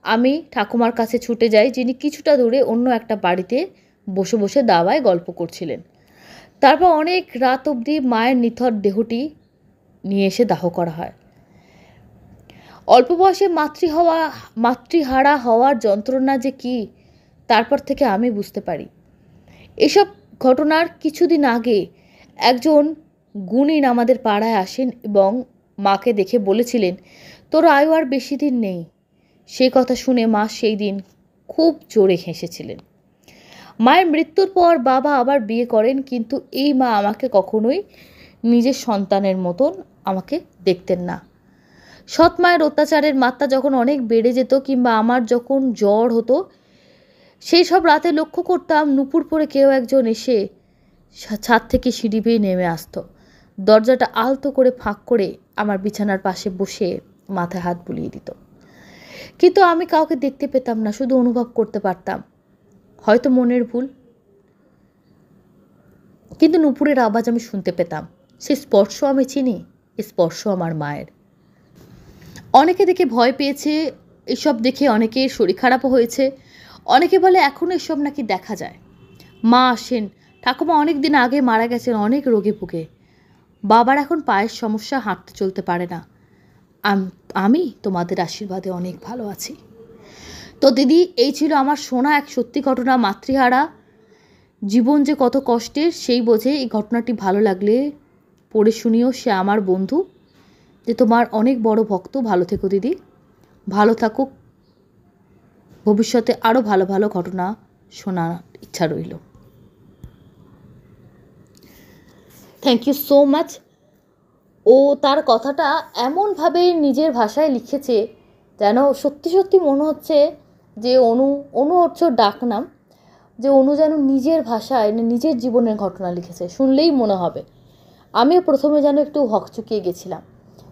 আমি ঠাকুমার কাছে ছুটে যাই, যিনি কিছুটা দূরে অন্য একটা বাড়িতে বসে বসে দাওয়ায় গল্প করছিলেন। তারপর অনেক রাত অবধি মায়ের নিথর দেহটি নিয়ে এসে দাহ করা হয়। অল্প বয়সে মাতৃহারা হওয়ার যন্ত্রণা যে কী, তারপর থেকে আমি বুঝতে পারি। এসব ঘটনার কিছুদিন আগে একজন গুণিন আমাদের পাড়ায় আসেন এবং মাকে দেখে বলেছিলেন, তোর আয়ু আর বেশি দিন নেই। সেই কথা শুনে মা সেই দিন খুব জোরে হেসেছিলেন। মায়ের মৃত্যুর পর বাবা আবার বিয়ে করেন, কিন্তু এই মা আমাকে কখনোই নিজের সন্তানের মতন আমাকে দেখতেন না। সৎ মায়ের অত্যাচারের মাত্রা যখন অনেক বেড়ে যেত, কিংবা আমার যখন জ্বর হতো, সেই সব রাতে লক্ষ্য করতাম নুপুর পরে কেউ একজন এসে ছাদ থেকে সিঁড়ি বেয়ে নেমে আসতো। দরজাটা আলতো করে ফাঁক করে আমার বিছানার পাশে বসে মাথায় হাত বুলিয়ে দিত। কিন্তু আমি কাউকে দেখতে পেতাম না, শুধু অনুভব করতে পারতাম। হয়তো মনের ভুল, কিন্তু নুপুরের আওয়াজ আমি শুনতে পেতাম। সে স্পর্শ আমি চিনি, স্পর্শ আমার মায়ের। অনেকে দেখে ভয় পেয়েছে, এসব দেখে অনেকের শরীর খারাপও হয়েছে। অনেকে বলে এখনও এসব নাকি দেখা যায়। মা আসেন, ঠাকুমা অনেক দিন আগে মারা গেছেন অনেক রোগে ভুগে। বাবার এখন পায়ের সমস্যা, হাঁটতে চলতে পারে না। আমি তোমাদের আশীর্বাদে অনেক ভালো আছি। তো দিদি, এই ছিল আমার শোনা এক সত্যি ঘটনা। মাতৃহারা জীবন যে কত কষ্টের সেই বোঝে। এই ঘটনাটি ভালো লাগলে পড়ে শুনিও। সে আমার বন্ধু, যে তোমার অনেক বড় ভক্ত। ভালো থেকো দিদি, ভালো থাকুক। ভবিষ্যতে আরও ভালো ভালো ঘটনা শোনার ইচ্ছা রইল। Thank you so much. ও তার কথাটা এমনভাবে নিজের ভাষায় লিখেছে যেন সত্যি সত্যি মনে হচ্ছে যে অনু হচ্ছে ওর ডাক নাম, যে অনু যেন নিজের ভাষায় নিজের জীবনের ঘটনা লিখেছে। শুনলেই মনে হবে। আমিও প্রথমে যেন একটু হকচকিয়ে গেছিলাম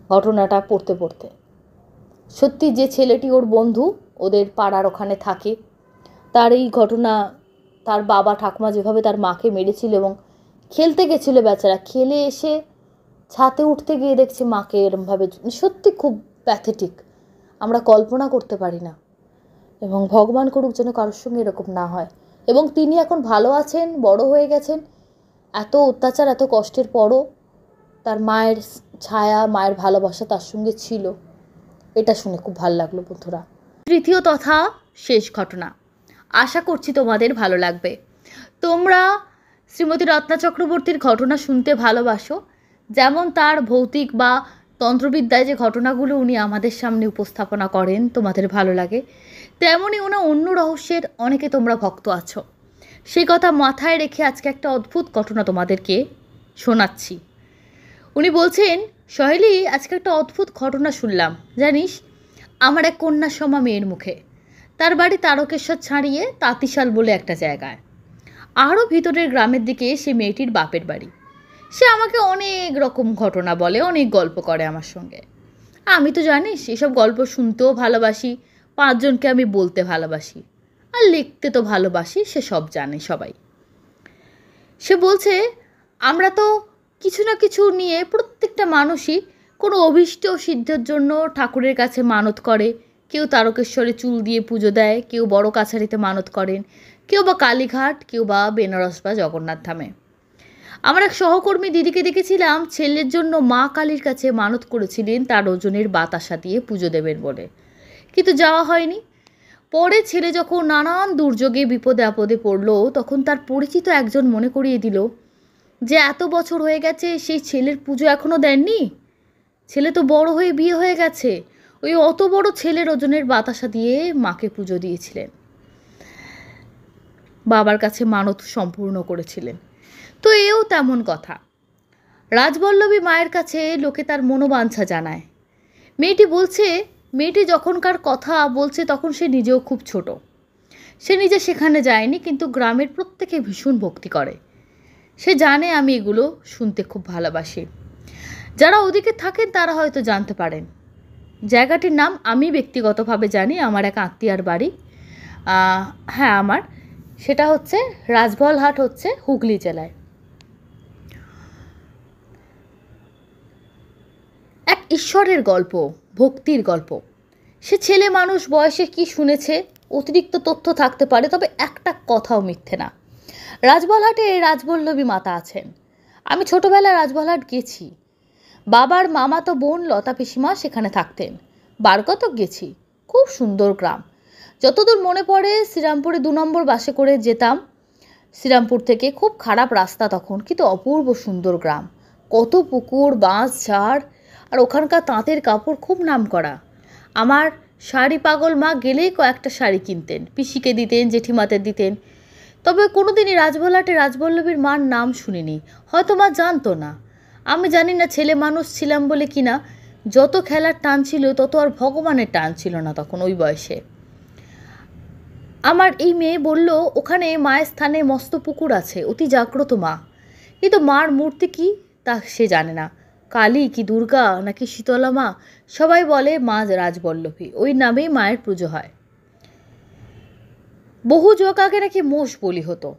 ঘটনাটা পড়তে পড়তে। সত্যি যে ছেলেটি ওর বন্ধু, ওদের পাড়ার ওখানে থাকে, তার এই ঘটনা, তার বাবা ঠাকুমা যেভাবে তার মাকে মেরেছিল এবং খেলতে গেছিলো বেচারা, খেলে এসে ছাদে উঠতে গিয়ে দেখছে মাকে এরমভাবে, সত্যি খুব প্যাথেটিক। আমরা কল্পনা করতে পারি না, এবং ভগবান করুক যেন কারোর সঙ্গে এরকম না হয়। এবং তিনি এখন ভালো আছেন, বড় হয়ে গেছেন। এত অত্যাচার, এত কষ্টের পরও তার মায়ের ছায়া, মায়ের ভালোবাসা তার সঙ্গে ছিল। এটা শুনে খুব ভালো লাগলো বন্ধুরা। তৃতীয় তথা শেষ ঘটনা, আশা করছি তোমাদের ভালো লাগবে। তোমরা শ্রীমতী রত্না চক্রবর্তীর ঘটনা শুনতে ভালোবাসো। যেমন তার ভৌতিক বা তন্ত্রবিদ্যায় যে ঘটনাগুলো উনি আমাদের সামনে উপস্থাপনা করেন তোমাদের ভালো লাগে, তেমনই ওনার অন্য রহস্যের অনেকে তোমরা ভক্ত আছো। সেই কথা মাথায় রেখে আজকে একটা অদ্ভুত ঘটনা তোমাদেরকে শোনাচ্ছি। উনি বলছেন, সহেলি, আজকে একটা অদ্ভুত ঘটনা শুনলাম জানিস, আমার এক কন্যা সমা মেয়ের মুখে। তার বাড়ি তারকেশ্বর ছাড়িয়ে তাঁতিশাল বলে একটা জায়গায়, আরও ভিতরের গ্রামের দিকে সে মেয়েটির বাপের বাড়ি। সে আমাকে অনেক রকম ঘটনা বলে, অনেক গল্প করে আমার সঙ্গে। আমি তো জানিস এসব গল্প শুনতেও ভালোবাসি, 5 জনকে আমি বলতে ভালোবাসি, আর লিখতে তো ভালোবাসি, সে সব জানে সবাই। সে বলছে, আমরা তো কিছু না কিছু নিয়ে প্রত্যেকটা মানুষই কোনো অভীষ্ট সিদ্ধের জন্য ঠাকুরের কাছে মানত করে। কেউ তারকেশ্বরে চুল দিয়ে পুজো দেয়, কেউ বড় কাছারিতে মানত করেন, কেউ বা কালীঘাট, কেউ বা বেনারস বা জগন্নাথ ধামে। আমার এক সহকর্মী দিদিকে দেখেছিলাম ছেলের জন্য মা কালীর কাছে মানত করেছিলেন তার ওজনের বাতাসা দিয়ে পুজো দেবেন বলে, কিন্তু যাওয়া হয়নি। পরে ছেলে যখন নানান দুর্যোগে বিপদে আপদে পড়ল, তখন তার পরিচিত একজন মনে করিয়ে দিল যে এত বছর হয়ে গেছে সেই ছেলের পুজো এখনও দেননি। ছেলে তো বড় হয়ে বিয়ে হয়ে গেছে, ওই অত বড় ছেলের ওজনের বাতাসা দিয়ে মাকে পুজো দিয়েছিলেন, বাবার কাছে মানত সম্পূর্ণ করেছিলেন। তো এও তেমন কথা। রাজবল্লভী মায়ের কাছে লোকে তার মনোবাঞ্ছা জানায়। মেয়েটি বলছে, মেয়েটি যখনকার কথা বলছে তখন সে নিজেও খুব ছোট। সে নিজে সেখানে যায়নি, কিন্তু গ্রামের প্রত্যেকে ভীষণ ভক্তি করে। সে জানে আমি এগুলো শুনতে খুব ভালোবাসি। যারা ওদিকে থাকেন তারা হয়তো জানতে পারেন। জায়গাটির নাম আমি ব্যক্তিগতভাবে জানি, আমার এক আত্মীয়ার বাড়ি। হ্যাঁ, আমার সেটা হচ্ছে রাজবলহাট, হচ্ছে হুগলি জেলায়। এক ঈশ্বরের গল্প, ভক্তির গল্প। সে ছেলে মানুষ, বয়সে কি শুনেছে, অতিরিক্ত তথ্য থাকতে পারে, তবে একটা কথাও মিথ্যে না। রাজবলহাটে রাজবল্লভী মাতা আছেন। আমি ছোটোবেলায় রাজবলহাট গেছি। বাবার মামাতো বোন লতা পিসিমা সেখানে থাকতেন। বারকতক গেছি। খুব সুন্দর গ্রাম। যতদূর মনে পড়ে শ্রীরামপুরে 2 নম্বর বাসে করে যেতাম শ্রীরামপুর থেকে। খুব খারাপ রাস্তা তখন, কিন্তু অপূর্ব সুন্দর গ্রাম। কত পুকুর, বাঁশ, ঝাড়, আর ওখানকার তাঁতের কাপড় খুব নাম করা। আমার শাড়ি পাগল মা গেলেই কয়েকটা শাড়ি কিনতেন, পিসিকে দিতেন, জেঠিমাদের দিতেন। তবে কোনোদিনই রাজবলহাটে রাজবল্লভীর মার নাম শুনিনি, হয়তো মা জানতো না। আমি জানি না ছেলে মানুষ ছিলাম বলে কিনা, যত খেলার টান ছিল তত আর ভগবানের টান ছিল না তখন ওই বয়সে। আমার এই মেয়ে বলল, ওখানে মায়ের স্থানে মস্ত পুকুর আছে, অতি জাগ্রত মা। কিন্তু মার মূর্তি কি তা সে জানে না। কালী কি দুর্গা নাকি শীতলা মা, সবাই বলে মা রাজবল্লভী, ওই নামেই মায়ের পুজো হয়। বহু যুগ আগে নাকি মোষ বলি হতো।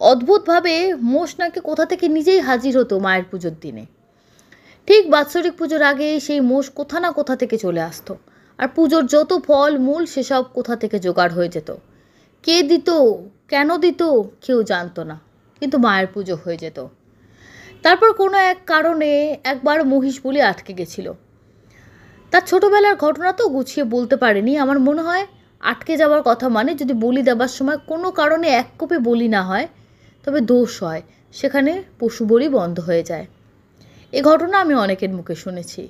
অদ্ভুতভাবে মোষ নাকি কোথা থেকে নিজেই হাজির হতো মায়ের পুজোর দিনে। ঠিক বাৎসরিক পুজোর আগে সেই মোষ কোথা না কোথা থেকে চলে আসতো, আর পুজোর যত ফল মূল সেসব কোথা থেকে জোগাড় হয়ে যেত। কে দিত, কেন দিত, কেউ জানতো না, কিন্তু মায়ের পুজো হয়ে যেত। তারপর কোনো এক কারণে একবার মহিষ বলি আটকে গেছিল। তার ছোটবেলার ঘটনা তো গুছিয়ে বলতে পারেনি। আমার মনে হয় আটকে যাওয়ার কথা মানে যদি বলি দেবার সময় কোনো কারণে এক কোপে বলি না হয় তবে দোষ হয়, সেখানে পশু বলি বন্ধ হয়ে যায়। এ ঘটনা আমি অনেকের মুখে শুনেছি।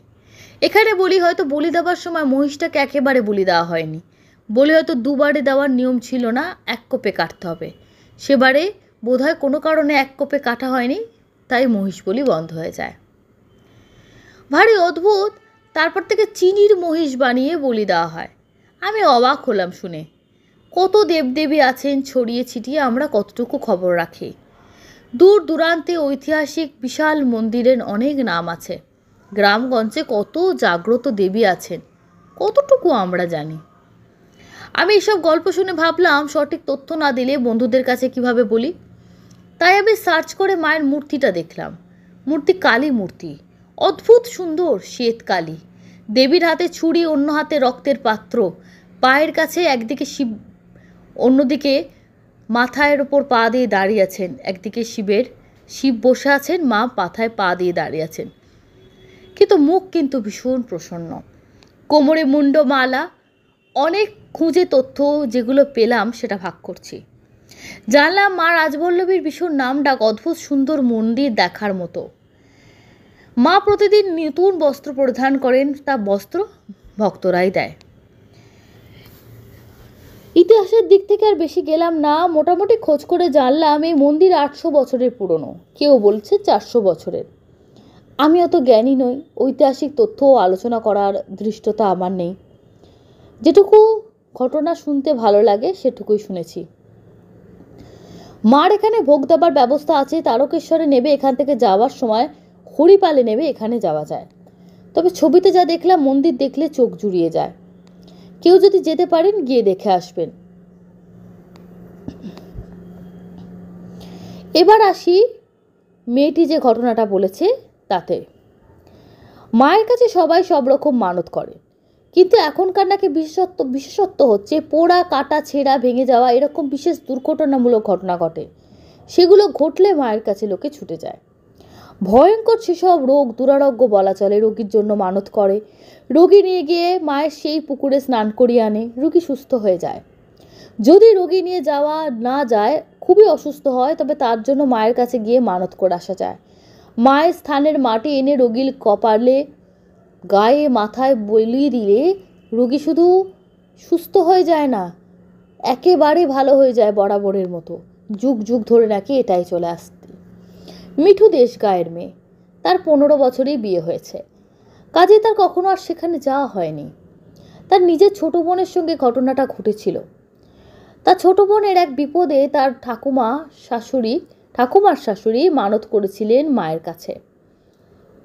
এখানে বলি হয়তো বলি দেওয়ার সময় মহিষটাকে একেবারে বলি দেওয়া হয়নি, বলি হয়তো দুবারে দেওয়ার নিয়ম ছিল না, এক কোপে কাটতে হবে। সেবারে বোধহয় কোনো কারণে এক কোপে কাটা হয়নি, তাই মহিষ বলি বন্ধ হয়ে যায়। ভারী অদ্ভুত। তারপর থেকে চিনির মহিষ বানিয়ে বলি দেওয়া হয়। আমি অবাক হলাম শুনে। কত দেবদেবী আছেন ছড়িয়ে ছিটিয়ে, আমরা কতটুকু খবর রাখি। দূর দূরান্তে ঐতিহাসিক বিশাল মন্দিরের অনেক নাম আছে। গ্রামগঞ্জে কত জাগ্রত দেবী আছেন, কতটুকু আমরা জানি। আমি এসব গল্প শুনে ভাবলাম সঠিক তথ্য না দিলে বন্ধুদের কাছে কিভাবে বলি। তাই আমি সার্চ করে মায়ের মূর্তিটা দেখলাম। মূর্তি কালী মূর্তি, অদ্ভুত সুন্দর শ্বেত কালী। দেবীর হাতে ছুরি, অন্য হাতে রক্তের পাত্র, পায়ের কাছে একদিকে শিব, অন্যদিকে মাথার ওপর পা দিয়ে দাঁড়িয়ে আছেন। একদিকে শিব বসে আছেন, মা পাথায় পা দিয়ে দাঁড়িয়ে আছেন, কিন্তু মুখ কিন্তু ভীষণ প্রসন্ন। কোমরে মুন্ডমালা। অনেক খুঁজে তথ্য যেগুলো পেলাম সেটা ভাগ করছি। জানলাম মা রাজবল্লভীর ভীষণ নাম ডাক, অদ্ভুত সুন্দর মন্দির দেখার মতো। মা প্রতিদিন নতুন বস্ত্র পরিধান করেন, তা বস্ত্র ভক্তরাই দেয়। ইতিহাসের দিক থেকে আর বেশি গেলাম না, মোটামুটি খোঁজ করে জানলাম এই মন্দির 800 বছরের পুরনো, কেউ বলছে 400 বছরের। আমি অত জ্ঞানী নই, ঐতিহাসিক তথ্য আলোচনা করার ধৃষ্টতা আমার নেই। যেটুকু ঘটনা শুনতে ভালো লাগে সেটুকুই শুনেছি। মার এখানে ভোগ দেবার ব্যবস্থা আছে। তারকেশ্বরে নেবে, এখান থেকে যাওয়ার সময় হরিপালে নেবে, এখানে যাওয়া যায়। তবে ছবিতে যা দেখলাম, মন্দির দেখলে চোখ জুড়িয়ে যায়। কেউ যদি যেতে পারেন গিয়ে দেখে আসবেন। এবার আসি মেয়েটি যে ঘটনাটা বলেছে তাতে। মায়ের কাছে সবাই সব রকম মানত করে, কিন্তু এখনকার নাকি বিশেষত্ব হচ্ছে পোড়া, কাটা, ছেঁড়া, ভেঙে যাওয়া এরকম বিশেষ দুর্ঘটনামূলক ঘটনা ঘটে। সেগুলো ঘটলে মায়ের কাছে লোকে ছুটে যায়। ভয়ঙ্কর সেসব রোগ দুরারোগ্য বলা চলে, রোগীর জন্য মানত করে। রোগী নিয়ে গিয়ে মায়ের সেই পুকুরে স্নান করিয়ে আনে, রোগী সুস্থ হয়ে যায়। যদি রোগী নিয়ে যাওয়া না যায়, খুবই অসুস্থ হয়, তবে তার জন্য মায়ের কাছে গিয়ে মানত করে আসা যায়। মায়ের স্থানের মাটি এনে রোগীর কপালে, গায়ে, মাথায় বলিয়ে দিলে রোগী শুধু সুস্থ হয়ে যায় না, একেবারে ভালো হয়ে যায় বরাবরের মতো। যুগ যুগ ধরে নাকি এটাই চলে আসছে। মিঠু দেশ গায়ের মেয়ে, তার 15 বছরেই বিয়ে হয়েছে, কাজে তার কখনো আর সেখানে যাওয়া হয়নি। তার নিজের ছোট বোনের সঙ্গে ঘটনাটা ঘটেছিল। তার ছোট বোনের এক বিপদে তার ঠাকুমার শাশুড়ি মানত করেছিলেন মায়ের কাছে।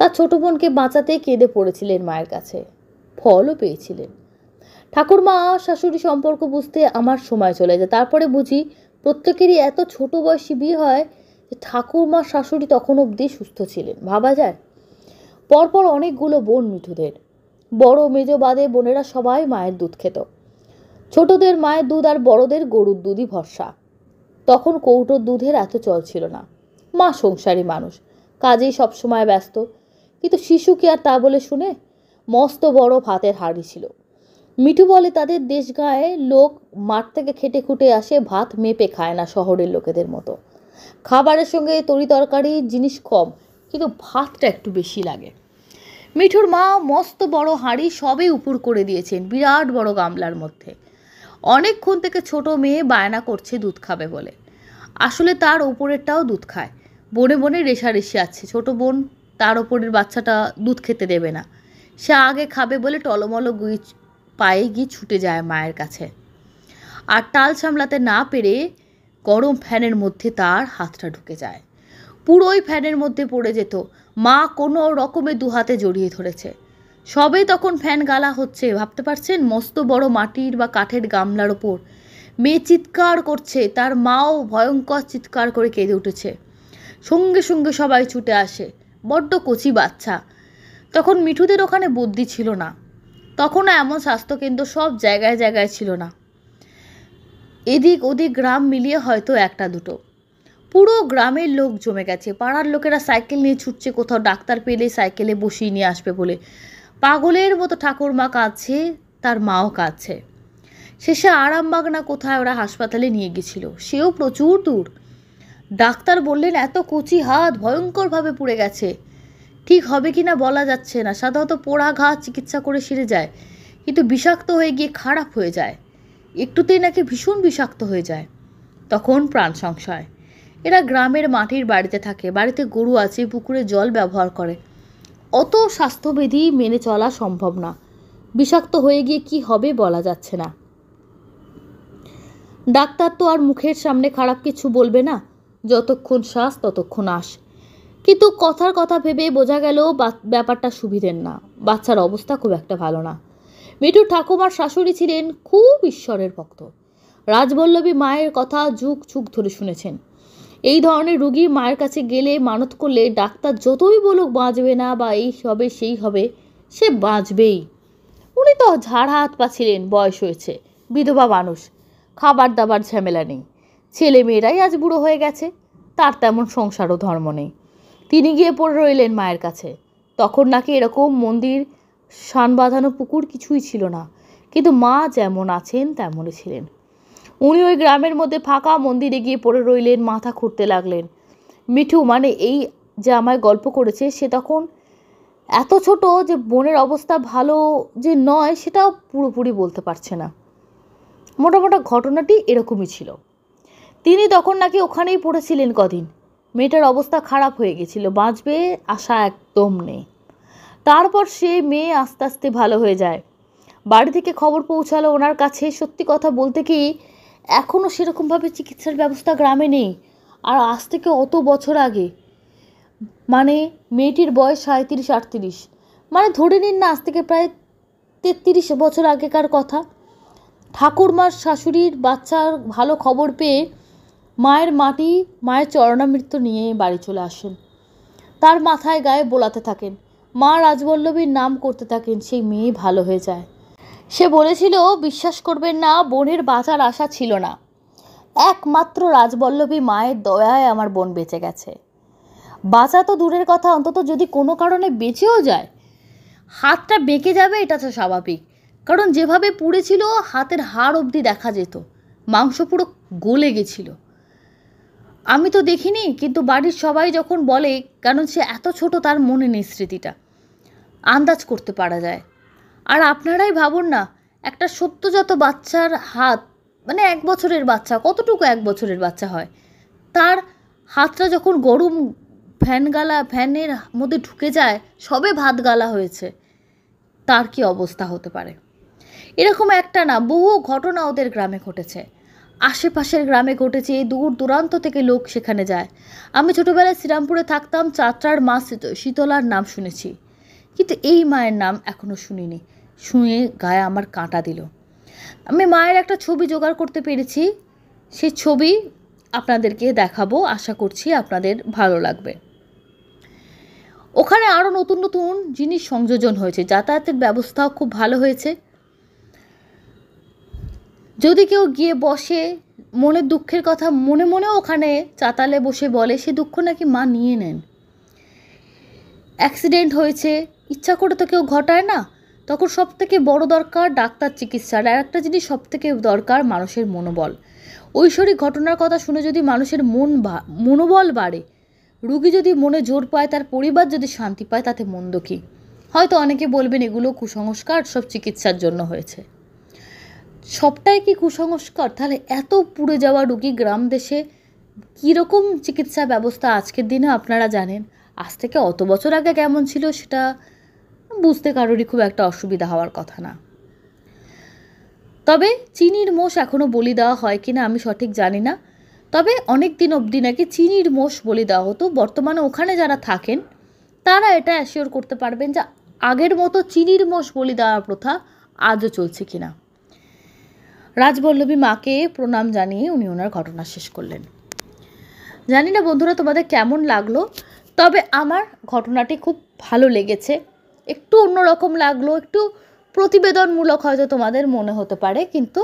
তার ছোট বোনকে বাঁচাতে কেঁদে পড়েছিলেন মায়ের কাছে, ফলও পেয়েছিলেন। ঠাকুরমা শাশুড়ি সম্পর্ক বুঝতে আমার সময় চলে যায়। তারপরে বুঝি প্রত্যেকেরই এত ছোট বয়সী বিয়ে হয় যে ঠাকুরমা শাশুড়ি তখন অবধি সুস্থ ছিলেন, ভাবা যায়। পরপর অনেকগুলো বোন মিঠুদের, বড় মেজ বাদে বোনেরা সবাই মায়ের দুধ খেত। ছোটদের মায়ের দুধ আর বড়দের গরুর দুধই ভরসা। তখন কৌটোর দুধের এত চল ছিল না। মা সংসারী মানুষ, কাজেই সবসময় ব্যস্ত, কিন্তু শিশু কি আর তা বলে শুনে? মস্ত বড় ভাতের হাঁড়ি ছিল। মিঠু বলে তাদের দেশ গায়ে লোক মাঠ থেকে খেটে খুঁটে আসে, ভাত মেপে খায় না শহরের লোকেদের মতো। খাবারের সঙ্গে তরি তরকারি জিনিস কম, কিন্তু ভাতটা একটু বেশি লাগে। মিঠুর মা মস্ত বড় হাঁড়ি সবে উপর করে দিয়েছেন, বিরাট বড় গামলার মধ্যে। অনেকক্ষণ থেকে ছোট মেয়ে বায়না করছে দুধ খাবে বলে। আসলে তার ওপরেরটাও দুধ খায়। বনে বনে রেশারেশি আছে। ছোট বোন তার ওপরের বাচ্চাটা দুধ খেতে দেবে না, সে আগে খাবে বলে টলমল পায়ে গিয়ে ছুটে যায় মায়ের কাছে। আর টাল সামলাতে না পেরে গরম ফ্যানের মধ্যে তার হাতটা ঢুকে যায়, পুরোই ফ্যানের মধ্যে পড়ে যেত। মা কোনো রকমে দু হাতে জড়িয়ে ধরেছে। সবে তখন ফ্যান গালা হচ্ছে, ভাবতে পারছেন? মস্ত বড় মাটির বা কাঠের গামলার ওপর মেয়ে চিৎকার করছে, তার মাও ভয়ঙ্কর চিৎকার করে কেঁদে উঠেছে। সঙ্গে সঙ্গে সবাই ছুটে আসে। বড্ড কচি বাচ্চা, তখন মিঠুদের ওখানে বুদ্ধি ছিল না, তখনও এমন স্বাস্থ্যকেন্দ্র সব জায়গায় জায়গায় ছিল না, এদিক ওদিক গ্রাম মিলিয়ে হয়তো একটা দুটো। পুরো গ্রামের লোক জমে গেছে, পাড়ার লোকেরা সাইকেল নিয়ে ছুটছে কোথাও ডাক্তার পেলে সাইকেলে বসিয়ে নিয়ে আসবে বলে। পাগলের মতো ঠাকুরমা কাঁদছে, তার মাও কাঁদছে। শেষে আরামবাগ না কোথায় ওরা হাসপাতালে নিয়ে গেছিল, সেও প্রচুর দূর। ডাক্তার বললেন এত কচি হাত ভয়ঙ্করভাবে পুড়ে গেছে, ঠিক হবে কিনা বলা যাচ্ছে না। সাধারণত পোড়া ঘা চিকিৎসা করে সেরে যায়, কিন্তু বিষাক্ত হয়ে গিয়ে খারাপ হয়ে যায়, একটুতেই নাকি ভীষণ বিষাক্ত হয়ে যায়। তখন প্রাণ সংশয়। এরা গ্রামের মাটির বাড়িতে থাকে, বাড়িতে গরু আছে, পুকুরে জল ব্যবহার করে, অত স্বাস্থ্যবিধি মেনে চলা সম্ভব না। বিষাক্ত হয়ে গিয়ে কি হবে বলা যাচ্ছে না। ডাক্তার তো আর মুখের সামনে খারাপ কিছু বলবে না, যতক্ষণ শ্বাস ততক্ষণ আস। কিন্তু কথার কথা ভেবে বোঝা গেল ব্যাপারটা সুবিধের না, বাচ্চার অবস্থা খুব একটা ভালো না। মিঠুর ঠাকুমার শাশুড়ি ছিলেন খুব ঈশ্বরের ভক্ত। রাজবল্লভী মায়ের কথা যুগ যুগ ধরে শুনেছেন। এই ধরনের রুগী মায়ের কাছে গেলে মানত করলে ডাক্তার যতই বলুক বাঁচবে না বা এই হবে সেই হবে, সে বাঁচবেই। উনি তো ঝাড় হাত পা ছিলেন, বয়স হয়েছে, বিধবা মানুষ, খাবার দাবার ঝামেলা নেই, ছেলে মেয়েরাই আজ বুড়ো হয়ে গেছে, তার তেমন সংসার ও ধর্ম নেই। তিনি গিয়ে পড়ে রইলেন মায়ের কাছে। তখন নাকি এরকম মন্দির, শান বাঁধানো পুকুর কিছুই ছিল না, কিন্তু মা যেমন আছেন তেমনই ছিলেন। উনি ওই গ্রামের মধ্যে ফাঁকা মন্দিরে গিয়ে পড়ে রইলেন, মাথা খুঁড়তে লাগলেন। মিঠু মানে এই যে আমায় গল্প করেছে, সে তখন এত ছোট যে বোনের অবস্থা ভালো যে নয় সেটাও পুরোপুরি বলতে পারছে না। মোটামোটা ঘটনাটি এরকমই ছিল। তিনি তখন নাকি ওখানেই পড়েছিলেন কদিন। মেয়েটার অবস্থা খারাপ হয়ে গেছিল, বাঁচবে আশা একদম নেই। তারপর সে মেয়ে আস্তে আস্তে ভালো হয়ে যায়। বাড়ি থেকে খবর পৌঁছালো ওনার কাছে। সত্যি কথা বলতে কি, এখনও সেরকমভাবে চিকিৎসার ব্যবস্থা গ্রামে নেই। আর আজ থেকে অত বছর আগে, মানে মেয়েটির বয়স 37-38, মানে ধরে নিন না আজ থেকে প্রায় 33 বছর আগেকার কথা। ঠাকুরমার শাশুড়ির বাচ্চার ভালো খবর পেয়ে মায়ের চরণামৃত্যু নিয়ে বাড়ি চলে আসেন। তার মাথায় গায়ে বোলাতে থাকেন, মা রাজবল্লভীর নাম করতে থাকেন, সেই মেয়ে ভালো হয়ে যায়। সে বলেছিল, বিশ্বাস করবেন না, বোনের বাঁচার আশা ছিল না, একমাত্র রাজবল্লভী মায়ের দয়ায় আমার বোন বেঁচে গেছে। বাঁচা তো দূরের কথা, অন্তত যদি কোনো কারণে বেঁচেও যায়, হাতটা বেঁকে যাবে এটা তো স্বাভাবিক, কারণ যেভাবে পুড়েছিল হাতের হাড় অবধি দেখা যেত, মাংস পুরো গলে গেছিল। আমি তো দেখিনি, কিন্তু বাড়ির সবাই যখন বলে, কারণ সে এত ছোট তার মনে নেই স্মৃতিটা, আন্দাজ করতে পারা যায়। আর আপনারাই ভাবুন না, একটা সদ্যজাত বাচ্চার হাত, মানে 1 বছরের বাচ্চা, কতটুকু 1 বছরের বাচ্চা হয়, তার হাতটা যখন গরম ফ্যানের মধ্যে ঢুকে যায়, সবে ভাত গালা হয়েছে, তার কি অবস্থা হতে পারে। এরকম একটা না, বহু ঘটনা ওদের গ্রামে ঘটেছে, আশেপাশের গ্রামে ঘটেছে, দূর দূরান্ত থেকে লোক সেখানে যায়। আমি ছোটোবেলায় শ্রীরামপুরে থাকতাম, চাচার মা শীতলার নাম শুনেছি, কিন্তু এই মায়ের নাম এখনও শুনিনি। শুনে গায়ে আমার কাঁটা দিল। আমি মায়ের একটা ছবি জোগাড় করতে পেরেছি, সে ছবি আপনাদেরকে দেখাবো, আশা করছি আপনাদের ভালো লাগবে। ওখানে আরও নতুন নতুন জিনিস সংযোজন হয়েছে, যাতায়াতের ব্যবস্থাও খুব ভালো হয়েছে। যদি কেউ গিয়ে বসে, মনের দুঃখের কথা মনে মনেও ওখানে চাতালে বসে বলে, সে দুঃখ নাকি মা নিয়ে নেন। অ্যাক্সিডেন্ট হয়েছে, ইচ্ছা করে তো কেউ ঘটায় না, তখন সবথেকে বড় দরকার ডাক্তার চিকিৎসার। আর একটা জিনিস সবথেকে দরকার মানুষের মনোবল। ঐশ্বরিক ঘটনার কথা শুনে যদি মানুষের মনোবল বাড়ে, রুগী যদি মনে জোর পায়, তার পরিবার যদি শান্তি পায়, তাতে মন্দ কী? হয়তো অনেকে বলবেন এগুলো কুসংস্কার, সব চিকিৎসার জন্য হয়েছে। সবটাই কি কুসংস্কার? তাহলে এত পুড়ে যাওয়া রুগী গ্রাম দেশে কীরকম চিকিৎসা ব্যবস্থা আজকের দিনে আপনারা জানেন। আজ থেকে অত বছর আগে কেমন ছিল সেটা বুঝতে কারোরই খুব একটা অসুবিধা হওয়ার কথা না। তবে চিনির মোষ এখনও বলি দেওয়া হয় কিনা আমি সঠিক জানি না, তবে অনেক দিন অবধি নাকি চিনির মোষ বলি দেওয়া হতো। বর্তমানে ওখানে যারা থাকেন তারা এটা অ্যাসিওর করতে পারবেন যে আগের মতো চিনির মোষ বলি দেওয়ার প্রথা আজও চলছে কিনা। রাজবল্লভী মাকে প্রণাম জানিয়ে উনি ওনার ঘটনা শেষ করলেন। জানি না বন্ধুরা তোমাদের কেমন লাগলো, তবে আমার ঘটনাটি খুব ভালো লেগেছে। একটু অন্যরকম লাগলো, একটু প্রতিবেদনমূলক হয়তো তোমাদের মনে হতে পারে, কিন্তু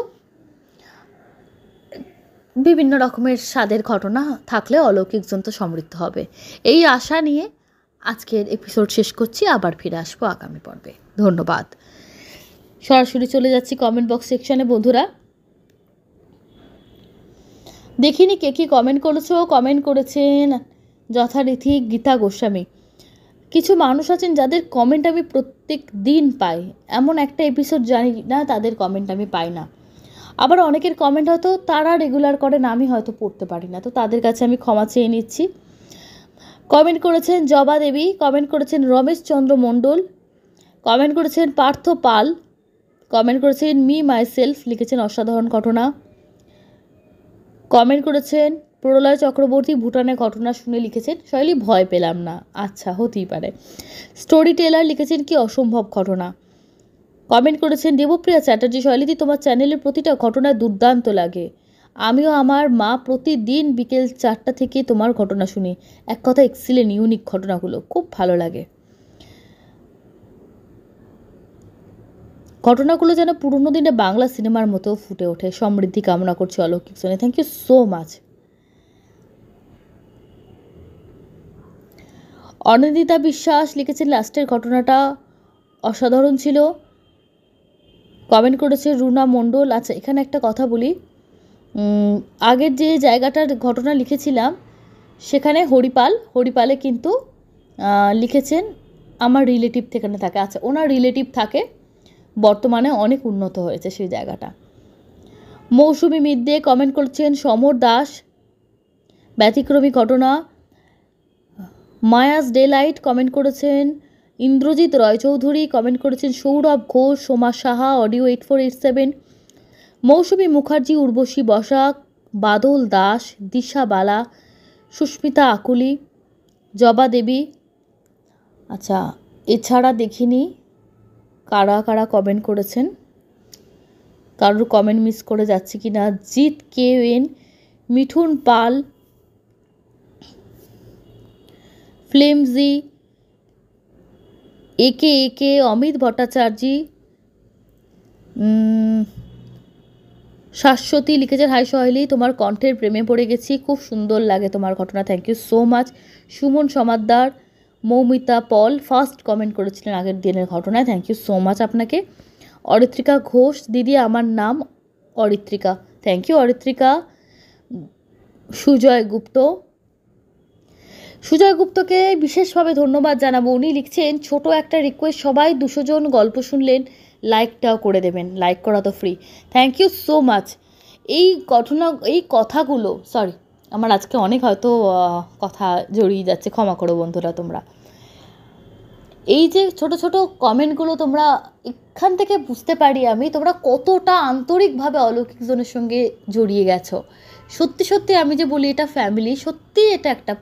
বিভিন্ন রকমের স্বাদের ঘটনা থাকলে অলৌকিকজন তো সমৃদ্ধ হবে। এই আশা নিয়ে আজকের এপিসোড শেষ করছি, আবার ফিরে আসবো আগামী পর্বে। ধন্যবাদ। সরাসরি চলে যাচ্ছি কমেন্ট বক্স সেকশনে। বন্ধুরা, দেখিনি কে কী কমেন্ট করেছো। কমেন্ট করেছেন যথারীতি গীতা গোস্বামী। কিছু মানুষ আছেন যাদের কমেন্ট আমি প্রত্যেক দিন পাই, এমন একটা এপিসোড জানি না তাদের কমেন্ট আমি পাই না। আবার অনেকের কমেন্ট হয়তো তারা রেগুলার করেন, আমি হয়তো পড়তে পারি না, তো তাদের কাছে আমি ক্ষমা চেয়ে নিচ্ছি। কমেন্ট করেছেন জবা দেবী, কমেন্ট করেছেন রমেশ চন্দ্র মণ্ডল, কমেন্ট করেছেন পার্থ পাল, কমেন্ট করেছেন মি মাইসেলফ, লিখেছেন অসাধারণ ঘটনা। কমেন্ট করেছেন প্রলয় চক্রবর্তী, ভুটানের ঘটনা শুনে লিখেছেন শৈলী ভয় পেলাম না। আচ্ছা, হতেই পারে। স্টোরি টেলার লিখেছেন কি অসম্ভব ঘটনা। কমেন্ট করেছেন দেবপ্রিয়া চ্যাটার্জি, শৈলীদি তোমার চ্যানেলের প্রতিটা ঘটনা দুর্দান্ত লাগে। আমিও আমার মা প্রতিদিন বিকেল 4টা থেকে তোমার ঘটনা শুনি। এক কথা এক্সিলেন্ট, ইউনিক ঘটনাগুলো খুব ভালো লাগে। ঘটনাগুলো যেন পুরনো দিনে বাংলা সিনেমার মতো ফুটে ওঠে। সমৃদ্ধি কামনা করছি অলৌকিক জোনে। Thank you so much. Anindita Biswas লিখেছেন লাস্টের ঘটনাটা অসাধারণ ছিল। কমেন্ট করেছে রুনা মণ্ডল। আচ্ছা, এখানে একটা কথা বলি, আগের যে জায়গাটার ঘটনা লিখেছিলাম সেখানে হরিপালে কিন্তু লিখেছেন আমার রিলেটিভ সেখানে থাকে। আচ্ছা, ওনার রিলেটিভ থাকে, বর্তমানে অনেক উন্নত হয়েছে সেই জায়গাটা। মৌসুমি মিদ্দে কমেন্ট করছেন সমর দাস, ব্যতিক্রমী ঘটনা। মায়াস ডেলাইট কমেন্ট করেছেন ইন্দ্রজিৎ রয়চৌধুরী, কমেন্ট করেছেন সৌরভ ঘোষ, সোমা সাহা, অডিও 8487, মৌসুমী মুখার্জি, উর্বশী বসাক, বাদল দাস, দিশা বালা, সুস্মিতা আকুলি, জবা দেবী। আচ্ছা, এছাড়া দেখিনি কারা কারা কমেন্ট করেছেন, কারোর কমেন্ট মিস করে যাচ্ছে কি না। জিৎ কে এন, মিঠুন পাল, ফ্লেমজি, একে অমিত ভট্টাচার্য, শাশ্বতী লিখেছেন হাই সহেলি, তোমার কণ্ঠের প্রেমে পড়ে গেছি, খুব সুন্দর লাগে তোমার ঘটনা। Thank you so much. Suman Samaddar, Moumita Pal first comment করেছিলেন আগের দিনের ঘটনায়। থ্যাংক ইউ সো মাচ আপনাকে। অরিত্রিকা ঘোষ, দিদি আমার নাম অরিত্রিকা। Thank you Aritrika. সুজয় গুপ্তকে বিশেষভাবে ধন্যবাদ জানাবো। উনি লিখছেন ছোট একটা রিকোয়েস্ট, সবাই 200 জন গল্প শুনলেন, লাইকটাও করে দেবেন, লাইক করা তো free. Thank you so much. এই কথাগুলো, সরি আমার আজকে অনেক হয়তো কথা জড়িয়ে যাচ্ছে, ক্ষমা করো বন্ধুরা তোমরা। এই যে ছোট ছোট কমেন্টগুলো তোমরা এখান থেকে বুঝতে পারি আমি তোমরা কতটা আন্তরিকভাবে অলৌকিক জনের সঙ্গে জড়িয়ে গেছো। সত্যি সত্যি আমি যে বলি এটা ফ্যামিলি, সত্যি এটা একটা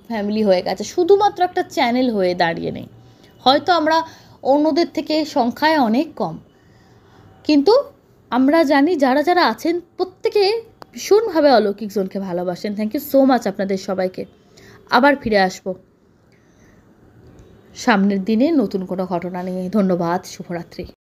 ফ্যামিলি হয়ে গেছে, শুধুমাত্র একটা চ্যানেল হয়ে দাঁড়িয়ে নেই। হয়তো আমরা অন্যদের থেকে সংখ্যায় অনেক কম, কিন্তু আমরা জানি যারা যারা আছেন প্রত্যেকে ভীষণভাবে অলৌকিক জনকে ভালোবাসেন। থ্যাংক ইউ সো মাচ আপনাদের সবাইকে। আবার ফিরে আসবো সামনের দিনে নতুন কোনো ঘটনা নিয়ে। ধন্যবাদ, শুভরাত্রি।